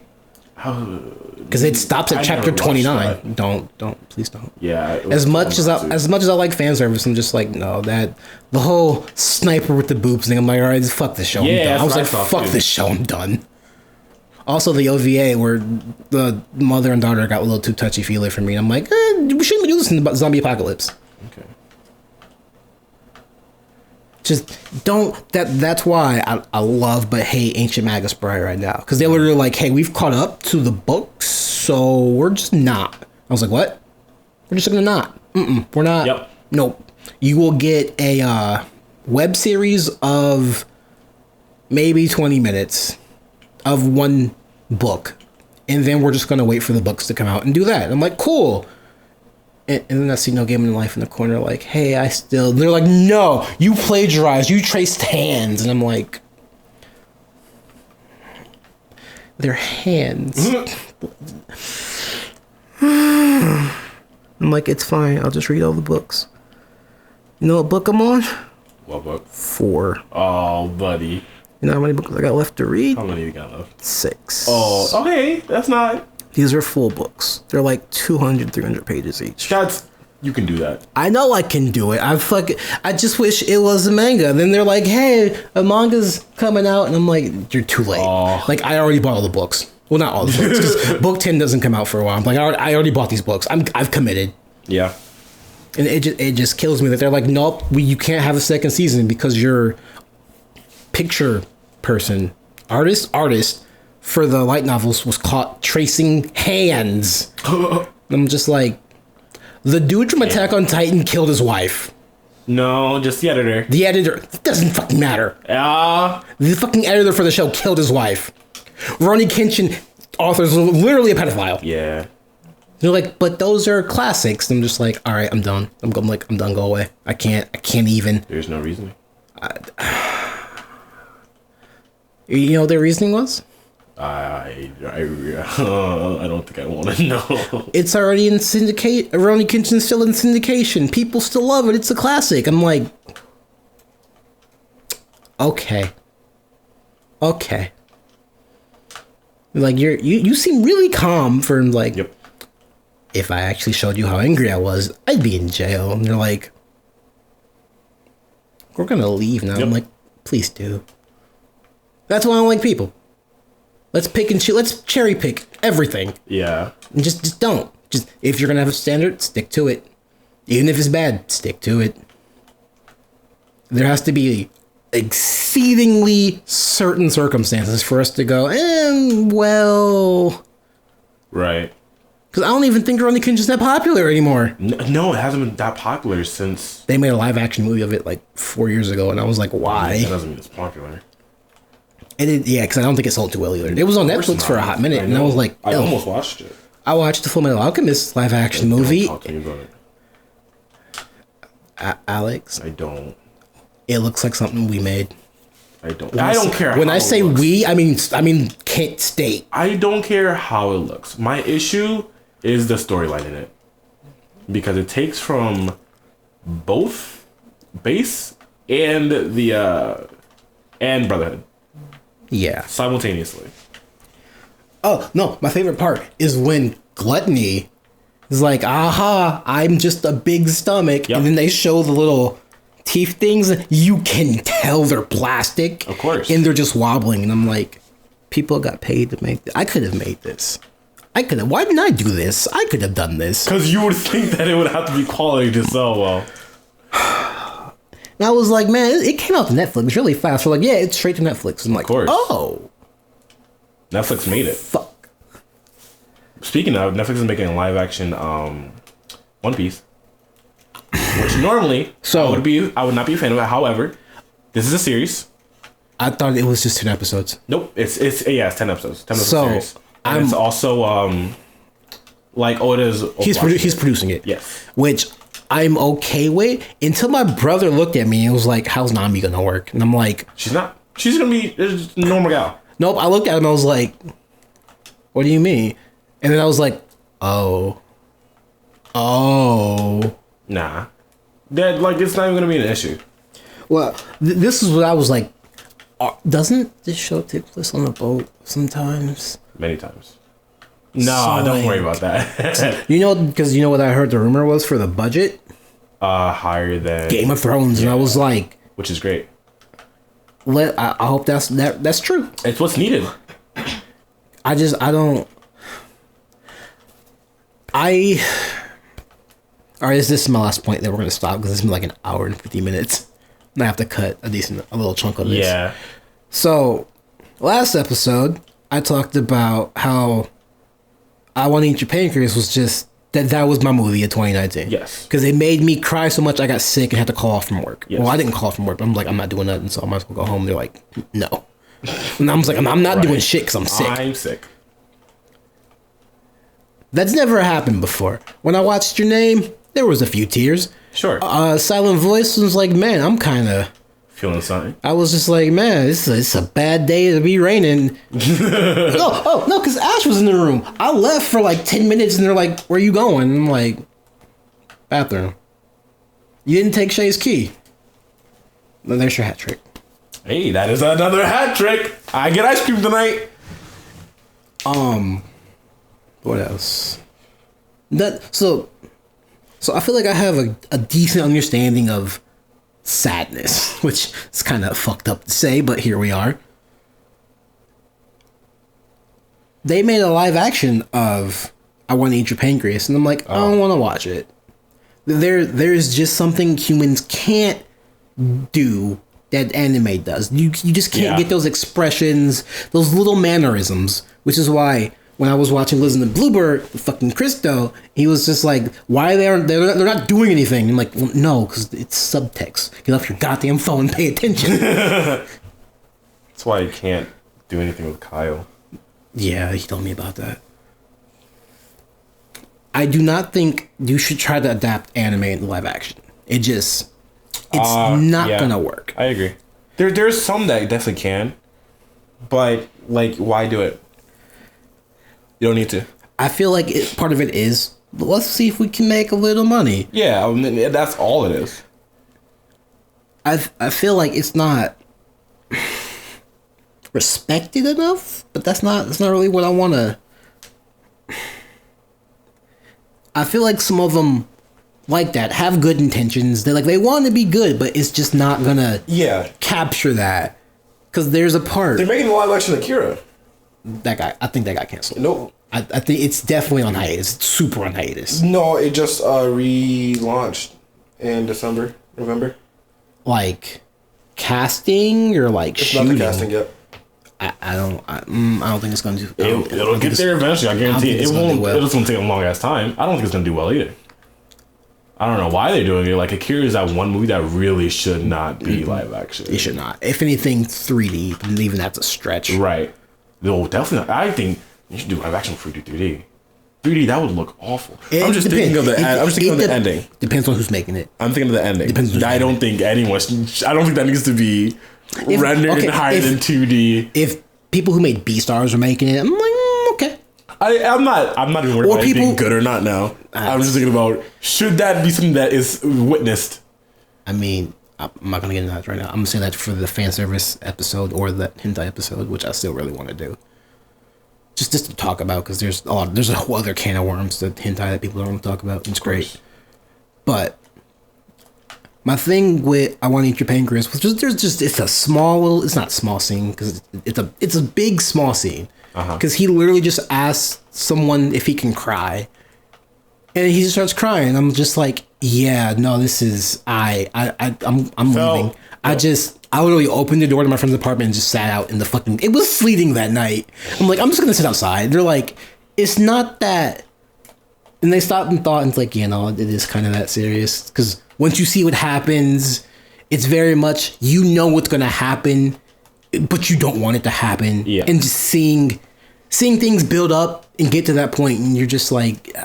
Because it stops at I chapter never watched 29. that. Don't, please don't. Yeah. As much as I like fan service, I'm just like, no, that the whole sniper with the boobs thing. I'm like, all right, fuck this show. I'm Yeah, done. I was like, that's what I thought, fuck too. this show. I'm done. Also, the OVA where the mother and daughter got a little too touchy feely for me. I'm like, we shouldn't be doing this in zombie apocalypse. Okay. Just don't. That's why I love but hate Ancient Magus Bride right now, because they literally like, hey, we've caught up to the books, so we're just not. I was like, what? We're just gonna not. We're not. Yep. Nope. You will get a web series of maybe 20 minutes of one book, and then we're just gonna wait for the books to come out and do that. I'm like, cool. And then I see No Game in Life in the corner, like, hey, they're like, no, you plagiarized, you traced hands. And I'm like, they're hands. I'm like, it's fine, I'll just read all the books. You know what book I'm on? What book? 4. Oh, buddy. You know how many books I got left to read? How many you got left? 6. Oh, okay. That's not. These are full books. They're like 200, 300 pages each. You can do that. I know I can do it. I just wish it was a manga. Then they're like, hey, a manga's coming out. And I'm like, you're too late. Oh. Like, I already bought all the books. Well, not all the books, because book 10 doesn't come out for a while. I'm like, I already bought these books. I've committed. Yeah. And it just kills me that they're like, nope, you can't have a second season because your picture person, artist, for the light novels was caught tracing hands. I'm just like, the dude from Attack on Titan killed his wife. No, just the editor. The editor, it doesn't fucking matter. The fucking editor for the show killed his wife. Ronnie Kenshin, author's literally a pedophile. Yeah. They're like, but those are classics. I'm just like, all right, I'm done. I'm done. Go away. I can't even. There's no reasoning. You know what their reasoning was? I don't think I want to know. It's already in syndicate. Ronnie Kenshin's still in syndication. People still love it. It's a classic. I'm like, okay. Like you seem really calm for like. Yep. If I actually showed you how angry I was, I'd be in jail. And they're like, we're gonna leave now. Yep. I'm like, please do. That's why I don't like people. Let's pick and choose. Let's cherry pick everything. Yeah. And just don't. Just if you're gonna have a standard, stick to it. Even if it's bad, stick to it. There has to be exceedingly certain circumstances for us to go, well. Right. Because I don't even think Ronnie Kenshin's that popular anymore. No, it hasn't been that popular since. They made a live action movie of it like 4 years ago, and I was like, why? That doesn't mean it's popular. Yeah, because I don't think it sold too well either. It was on Netflix for a hot minute, and I was like, I almost watched it. I watched the Full Metal Alchemist live action movie. Talk to me about it. Alex, I don't. it looks like something we made. I don't care. When how I it say looks. we, I mean Kent State. I don't care how it looks. My issue is the storyline in it, because it takes from both base and the and Brotherhood Yeah. simultaneously. Oh no, my favorite part is when Gluttony is like, aha, I'm just a big stomach, Yep. and then they show the little teeth things. You can tell they're plastic, Of course. and they're just wobbling. And I'm like, people got paid to make this. I could have made this. Why didn't I do this? I could have done this. Because you would think that it would have to be quality to sell well. And I was like, man, it came out to Netflix really fast. We're like, yeah, it's straight to Netflix. I'm like, course. oh, Netflix made it. fuck. Speaking of, Netflix is making a live action One Piece, which normally So- I would not be a fan of it. However, this is a series. I thought it was just 10 episodes. Nope, it's 10 episodes. 10 episode So, series. And it's also like Oda's. He's producing it. Yes. Which I'm okay with until my brother looked at me and was like, how's Nami gonna work? And I'm like, She's not. She's gonna be a normal gal. nope. I looked at him and I was like, what do you mean? And then I was like, oh. Nah. That it's not even gonna be an issue. Well, this is what I was like, doesn't this show take place on a boat sometimes? Many times. No, So, don't worry like, about that. because you know what I heard the rumor was for the budget? Higher than Game of Thrones, and I was like, which is great. I hope that's true. It's what's needed. I don't. All right, this is my last point that we're gonna stop because it's been like an hour and 50 minutes. And I have to cut a little chunk of this. Yeah. So, last episode, I talked about how I Want to Eat Your Pancreas was just that was my movie of 2019. Yes. Because it made me cry so much I got sick and had to call off from work. Yes. Well, I didn't call off from work, but I'm like, I'm not doing nothing, so I might as well go home. They're like, no. And I was like, I'm not doing shit because I'm sick. I'm sick. That's never happened before. When I watched Your Name, there was a few tears. Sure. Silent Voice was like, man, I'm kind of... Feeling something. I was just like, man, it's a bad day to be raining. No, because Ash was in the room. I left for like 10 minutes and they're like, where you going? And I'm like, bathroom. You didn't take Shay's key. Then there's your hat trick. Hey, that is another hat trick. I get ice cream tonight. What else? So I feel like I have a decent understanding of sadness, which is kind of fucked up to say, but here we are. They made a live action of I Want to Eat Your Pancreas, and I'm like, I don't want to watch it. There's just something humans can't do that anime does. You just can't get those expressions, those little mannerisms, which is why when I was watching Liz and the Bluebird, fucking Christo, he was just like, why they're not doing anything? I'm like, well, no, because it's subtext. Get off your goddamn phone and pay attention. That's why you can't do anything with Kyle. Yeah, he told me about that. I do not think you should try to adapt anime into live action. It's not gonna work. I agree. There's some that definitely can, but like, why do it? You don't need to. I feel like part of it is, let's see if we can make a little money. Yeah, I mean, that's all it is. I feel like it's not respected enough, but that's not really what I want to. I feel like some of them like that have good intentions. They want to be good, but it's just not gonna capture that. Because there's a part They're making a live action Akira. I think that got canceled. Nope. I think it's definitely on hiatus. It's super on hiatus. No, it just relaunched in November. Like casting or like It's shooting. not the casting yet. I don't think it's going to do. It'll get there eventually. I guarantee it. It won't. Well. It's gonna take a long ass time. I don't think it's gonna do well either. I don't know why they're doing it. Like, Akira is that one movie that really should not be live action. It should not. If anything, 3D, and even that's a stretch. Right. No, definitely not. I think you should do live action for 3D. 3D, that would look awful. I'm just thinking of the ending. Depends on who's making it. I'm thinking of the ending. Depends on I don't think that needs to be rendered higher than 2D. If people who made Beastars are making it, I'm like, okay. I'm not even worried about it being good or not now. I'm just thinking about, should that be something that is witnessed? I mean, I'm not gonna get into that right now. I'm gonna say that for the fan service episode or the hentai episode, which I still really want to do. Just to talk about, because there's a whole other can of worms that hentai that people don't want to talk about. It's great, but my thing with I Want to Eat Your Pancreas was it's a small little, it's not a small scene because it's a big small scene because he literally just asks someone if he can cry, and he just starts crying. I'm just like, yeah, no, this is I'm leaving. I literally opened the door to my friend's apartment and just sat out in the fucking... It was sleeting that night. I'm like, I'm just going to sit outside. They're like, it's not that... And they stopped and thought, and it's like, it is kind of that serious. Because once you see what happens, it's very much, you know what's going to happen, but you don't want it to happen. Yeah. And just seeing things build up and get to that point, and you're just like,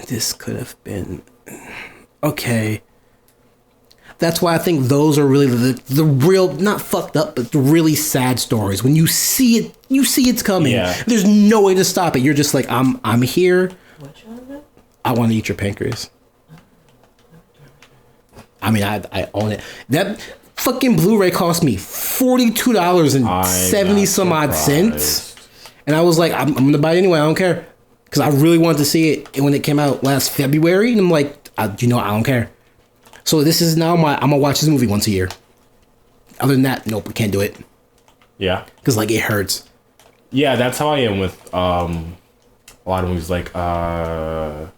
this could have been... Okay. That's why I think those are really the real, not fucked up, but the really sad stories. When you see it, it's coming. Yeah. There's no way to stop it. You're just like, I'm here. I want to eat your pancreas. I mean, I own it. That fucking Blu-ray cost me $42 and 70 some odd cents. And I was like, I'm gonna buy it anyway. I don't care. because I really wanted to see it when it came out last February, and I'm like, I don't care. So this is now I'm gonna watch this movie once a year. Other than that, nope, I can't do it. Yeah. Because like it hurts. Yeah, that's how I am with a lot of movies. Like No,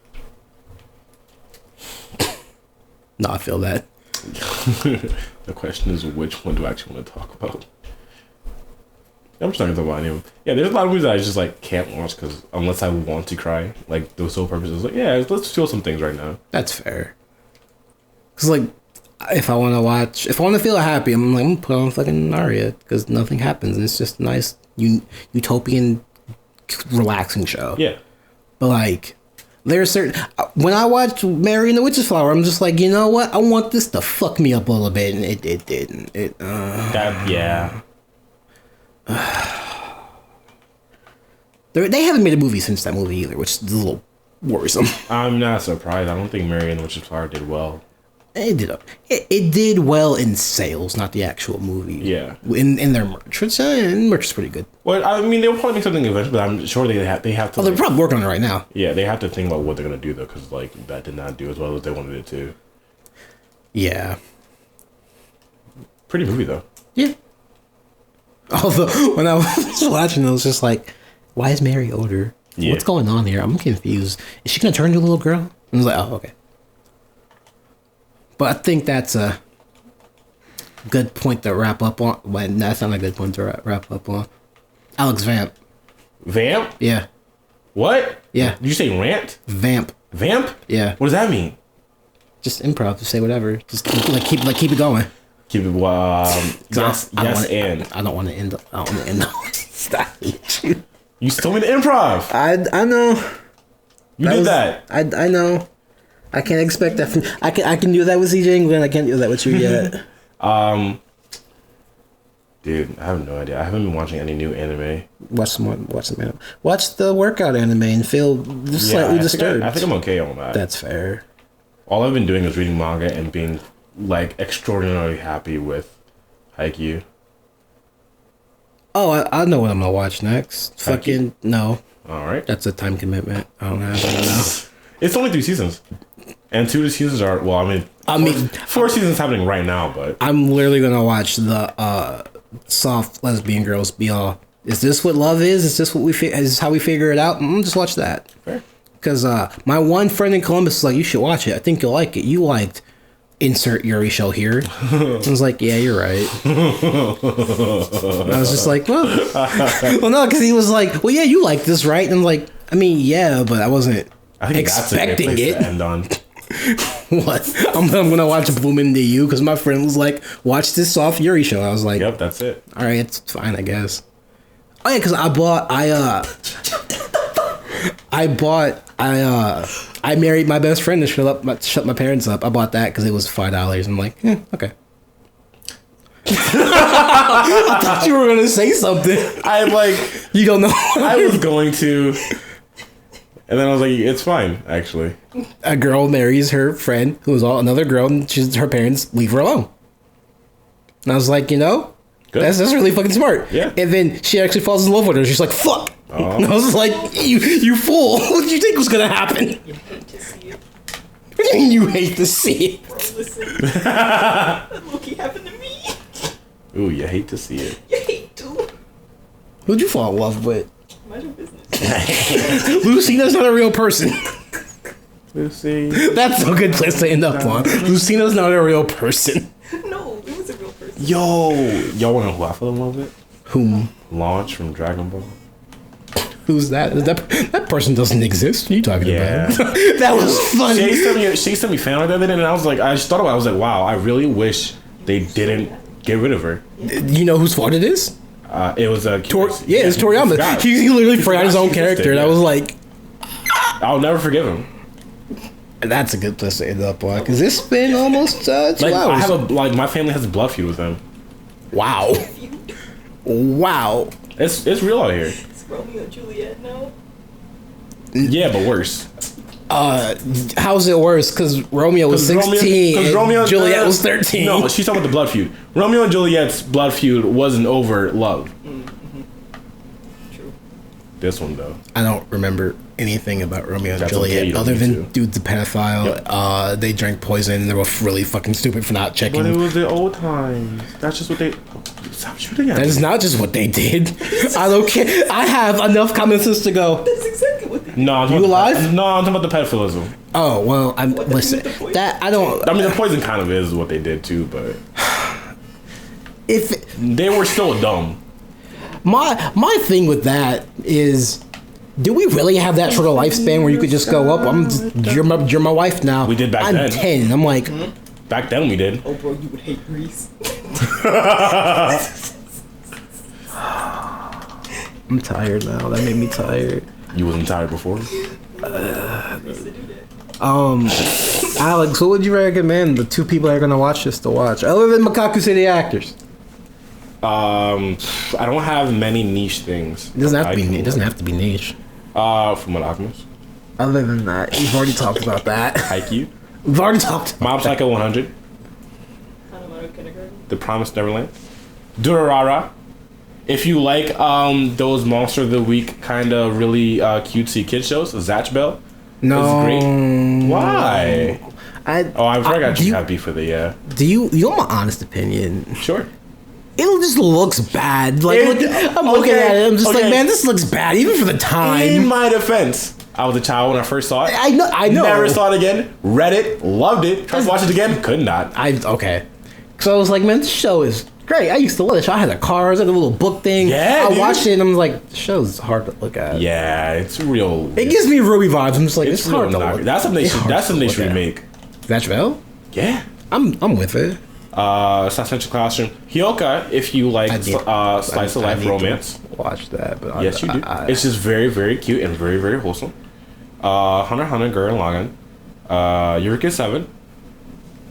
I feel that. the question is, which one do I actually want to talk about? I'm just not gonna talk about any of them. Yeah, there's a lot of movies that I just like can't watch because unless I want to cry, like the sole purpose is like, yeah, let's feel some things right now. That's fair. Cause like, if I want to feel happy, I'm gonna put on fucking Aria because nothing happens and it's just a nice utopian, relaxing show. Yeah. But like, there's certain when I watch Mary and the Witch's Flower, I'm just like, you know what? I want this to fuck me up a little bit, and it didn't. Yeah. They haven't made a movie since that movie either, which is a little worrisome. I'm not surprised. I don't think Mary and the Witch's Flower did well. It did well in sales, not the actual movie. Yeah. In their merch, which merch is pretty good. Well, I mean, they'll probably make something eventually, but I'm sure they have to. Oh, they're probably working on it right now. Yeah, they have to think about what they're gonna do though, because like that did not do as well as they wanted it to. Yeah. Pretty movie though. Yeah. Although when I was watching, it was just like, why is Mary older? Yeah. What's going on here? I'm confused. Is she gonna turn into a little girl? And I was like, oh, okay. But I think that's a good point to wrap up on. Well, that's not a good point to wrap up on. Alex Vamp. Vamp? Yeah. What? Yeah. Did you say rant? Vamp. Vamp? Yeah. What does that mean? Just improv. Just say whatever. Just keep it going. Keep it. Yes, and I don't want to end up. I don't want to end up. Stop you. You told me to improv. I know. You did that. I know. I can't expect that from. I can do that with CJ England. I can't do that with you yet. Dude, I have no idea. I haven't been watching any new anime. Watch the workout anime and feel slightly disturbed. I think I'm okay on that. That's fair. All I've been doing is reading manga and being like extraordinarily happy with PSYQUI. Oh, I know what I'm gonna watch next. Fucking no. All right. That's a time commitment. I don't have it now. It's only 3 seasons. And 2 of the seasons are, well, I mean, 4 seasons happening right now, but I'm literally gonna watch the soft lesbian girls be all, is this what love is? Is this what is this how we figure it out? Just watch that. fair. Because my one friend in Columbus is like, you should watch it. I think you'll like it. You liked insert Yuri show here. I was like, yeah, you're right. And I was just like, well, no, because he was like, well, yeah, you like this, right? And I'm like, I mean, yeah, but I wasn't expecting that's a it. to end on. What? I'm gonna watch Bloom into You because my friend was like, watch this soft Yuri show. I was like, Yep, that's it. all right, it's fine, I guess. Oh yeah, because I married my best friend to shut my parents up. I bought that because it was $5. I'm like, okay. I thought you were gonna say something. You don't know. I was going to, and then I was like, it's fine, actually. A girl marries her friend who is another girl, and her parents leave her alone. And I was like, Good. that's really fucking smart. Yeah. And then she actually falls in love with her. She's like, fuck. Oh. And I was like, you fool. What did you think was gonna happen? You hate to see it. What do you mean you hate to see it? Bro, listen. That Loki happened to me. Ooh, you hate to see it. You hate to. Who'd you fall in love with? Mind your business. Lucina's not a real person. Lucy. That's a good place to end up on. Lucina's not a real person. No, it was a real person. Yo, y'all wanna know who I fell in love with? Whom? Launch from Dragon Ball. Who's that? That person doesn't exist. What are you talking Yeah. about? That was funny. She sent me fan art the other day, and I was like, I just thought about it. I was like, wow, I really wish they didn't get rid of her. You know whose fault it is? It was It's Toriyama. He literally forgot his own character, and I was like, I'll never forgive him. that's a good place to end up on, because it's been almost 2 hours. I have my family has a blood feud with him. Wow. Wow. It's real out here. It's Romeo and Juliet now. Yeah, but worse. How's it worse? Because Romeo was 16 and Juliet was 13. No, she's talking about the blood feud. Romeo and Juliet's blood feud wasn't over love. Mm-hmm. True. This one though. I don't remember anything about Romeo and That's okay, Juliet you don't other need than to. dude's a pedophile. They drank poison and they were really fucking stupid for not checking. But it was the old times. That's just what they. Stop shooting at That me. is not just what they did. I don't care. I have enough common sense to go. That's exactly what they No, I'm You talking about alive? No, I'm talking about the pedophilism. Oh well, I'm What, listen. the poison? That I don't. I mean, the poison kind of is what they did too, but If they were still dumb. my thing with that is, do we really have that sort of lifespan where you could just go up? You're my wife now. We did back I'm then. 10. I'm like, Back then we did. Oh, bro, you would hate Grease. I'm tired now. That made me tired. You wasn't tired before. Alex, what would you recommend the two people that are gonna watch this to watch, other than Makaku City actors? I don't have many niche things. It doesn't have to be. It doesn't have to be niche. From what Alchemist, Other than that, we've already talked about that. Haikyuu, We've already talked. About Mob Psycho 100, Hanamaru Kindergarten. The Promised Neverland, Durarara. If you like those Monster of the Week kind of really cutesy kid shows, Zatch Bell No. is great. Why? I I do you, have beef with it. Yeah, do you want my honest opinion? sure. It just looks bad. Like I'm looking okay, at it, I'm just okay. like, man, this looks bad, even for the In time. my defense, I was a child when I first saw it. I know. Never saw it again. Read it, loved it. Tried to watch it again, could not. Okay. So I was like, man, this show is great. I used to love the show. I had the cars, I had a little book thing. Yeah, I dude. watched it and I'm like, the show's hard to look at. Yeah, it's real. It gives me Ruby vibes. I'm just like, It's it's hard to real. look. That's something they it's should. hard That's to something they look should at. remake. That's well. Yeah. I'm with it. Assassination Classroom. Hyoka, if you like slice of life I need to romance. Watch that, but Yes, you do. It's just very, very cute and very, very wholesome. Hunter x Hunter, Gurren Lagann, Eureka 7,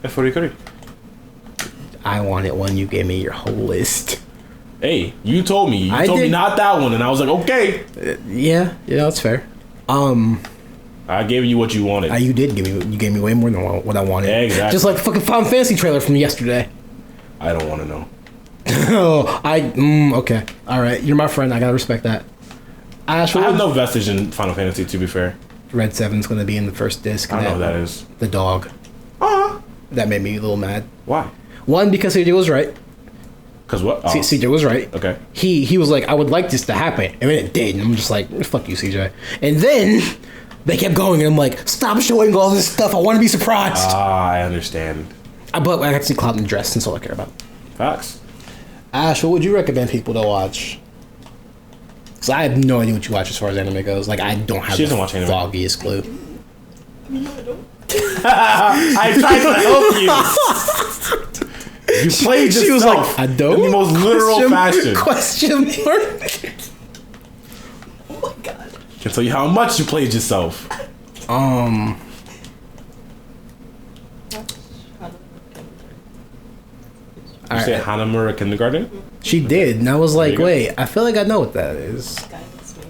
and Furikuri. I wanted one. You gave me your whole list. Hey, you told me. You I told me did. not that one, and I was like, okay. Yeah, that's fair. I gave you what you wanted. You did give me. You gave me way more than what I wanted. Exactly. Just like fucking Final Fantasy trailer from yesterday. I don't want to know. Oh, okay. All right, you're my friend. I gotta respect that. Ash, I have no vestige in Final Fantasy, to be fair. Red 7's gonna be in the first disc. I don't know who that is. The dog. That made me a little mad. Why? One, because CJ was right. Because what? Oh, CJ was right. okay. He was like, I would like this to happen, and then it did. And I'm just like, fuck you, CJ. And then they kept going, and I'm like, stop showing all this stuff. I want to be surprised. I understand. But I got to see Cloud in the dress, and that's all I care about. Facts. Ash, what would you recommend people to watch? Because I have no idea what you watch as far as anime goes. Like, I don't have She doesn't the watch anime. foggiest clue. I mean, no, I don't. I tried to help you. You played yourself. She was like, I don't. In the most literal fashion. Question mark. Oh my god. Can tell you how much you played yourself. You say Hanamura Kindergarten? She did, and I was like, you go. wait, I feel like I know what that is. Guidance me.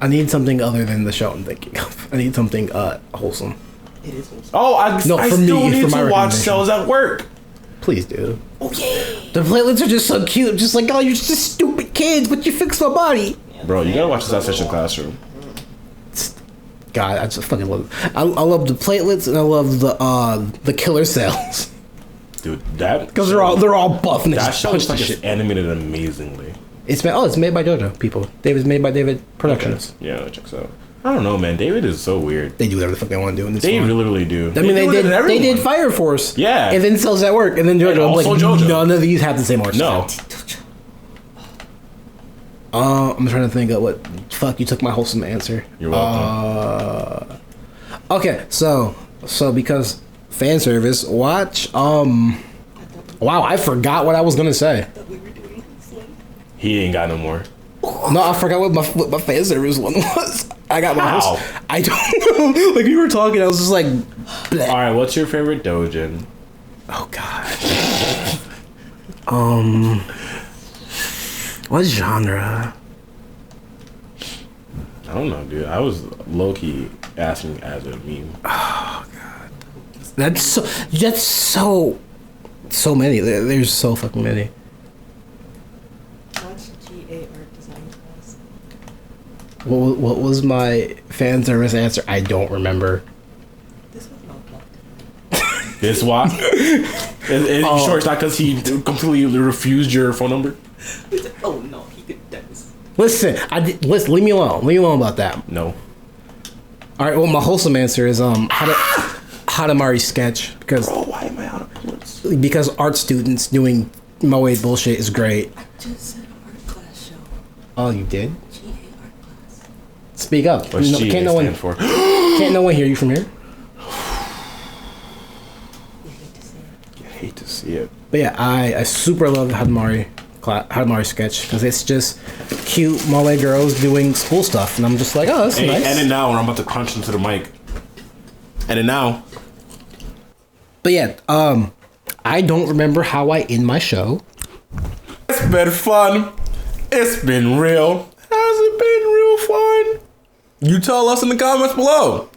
I need something other than the show I'm thinking of. I need something wholesome. It is wholesome. Oh, I No, I for still me, need for my to watch recommendation. Cells at Work. Please do. Oh yeah. The platelets are just so cute. Just like, oh, you're just stupid kids, but you fix my body. Bro, you gotta watch Assassination Classroom. God, I just fucking love it. I love the platelets and I love the killer cells. Dude, that... Because they're all buff and they That just show punch is the like shit. animated amazingly. It's made by JoJo people. David's made by David Productions. Yeah, that checks out. I don't know, man. David is so weird. They do whatever the fuck they want to do in this They one. really, really do. I mean, they do it in did everyone. Fire Force. Yeah. And then Cells at Work. And then JoJo. And I'm like, also JoJo. none of these have the same art No. style. I'm trying to think of what. Fuck, you took my wholesome answer. You're welcome. Okay, so because fan service, watch. Wow, I forgot what I was gonna say. I thought we were doing wholesome. He ain't got no more. No, I forgot what my fan service one was. I got my How? host. I don't know. Like you were talking, I was just like, bleh. Alright, what's your favorite doujin? Oh god. What genre? I don't know, dude. I was low-key asking as a meme. That's so many. There's so fucking many. Watch GA art design class. What was my fan service answer? I don't remember. This was not blocked. This why? Is sure it's not because he completely refused your phone number? He said, oh no, he could text. Listen, listen. Leave me alone. Leave me alone about that. No. All right. Well, my wholesome answer is Hadamari sketch because why am I out of bullets? because art students doing moe bullshit is great. I just said art class show. Oh, you did? GA art class. Speak up. What's No, GA can't no one stand for? can't no one hear you from here? You hate to see it. I hate to see it. But yeah, I super love the Hadamari sketch because it's just cute moe girls doing school stuff, and I'm just like, oh, that's Hey, nice. end it now, or I'm about to crunch into the mic. End it now. But yeah, I don't remember how I end my show. It's been fun. It's been real. Has it been real fun? You tell us in the comments below.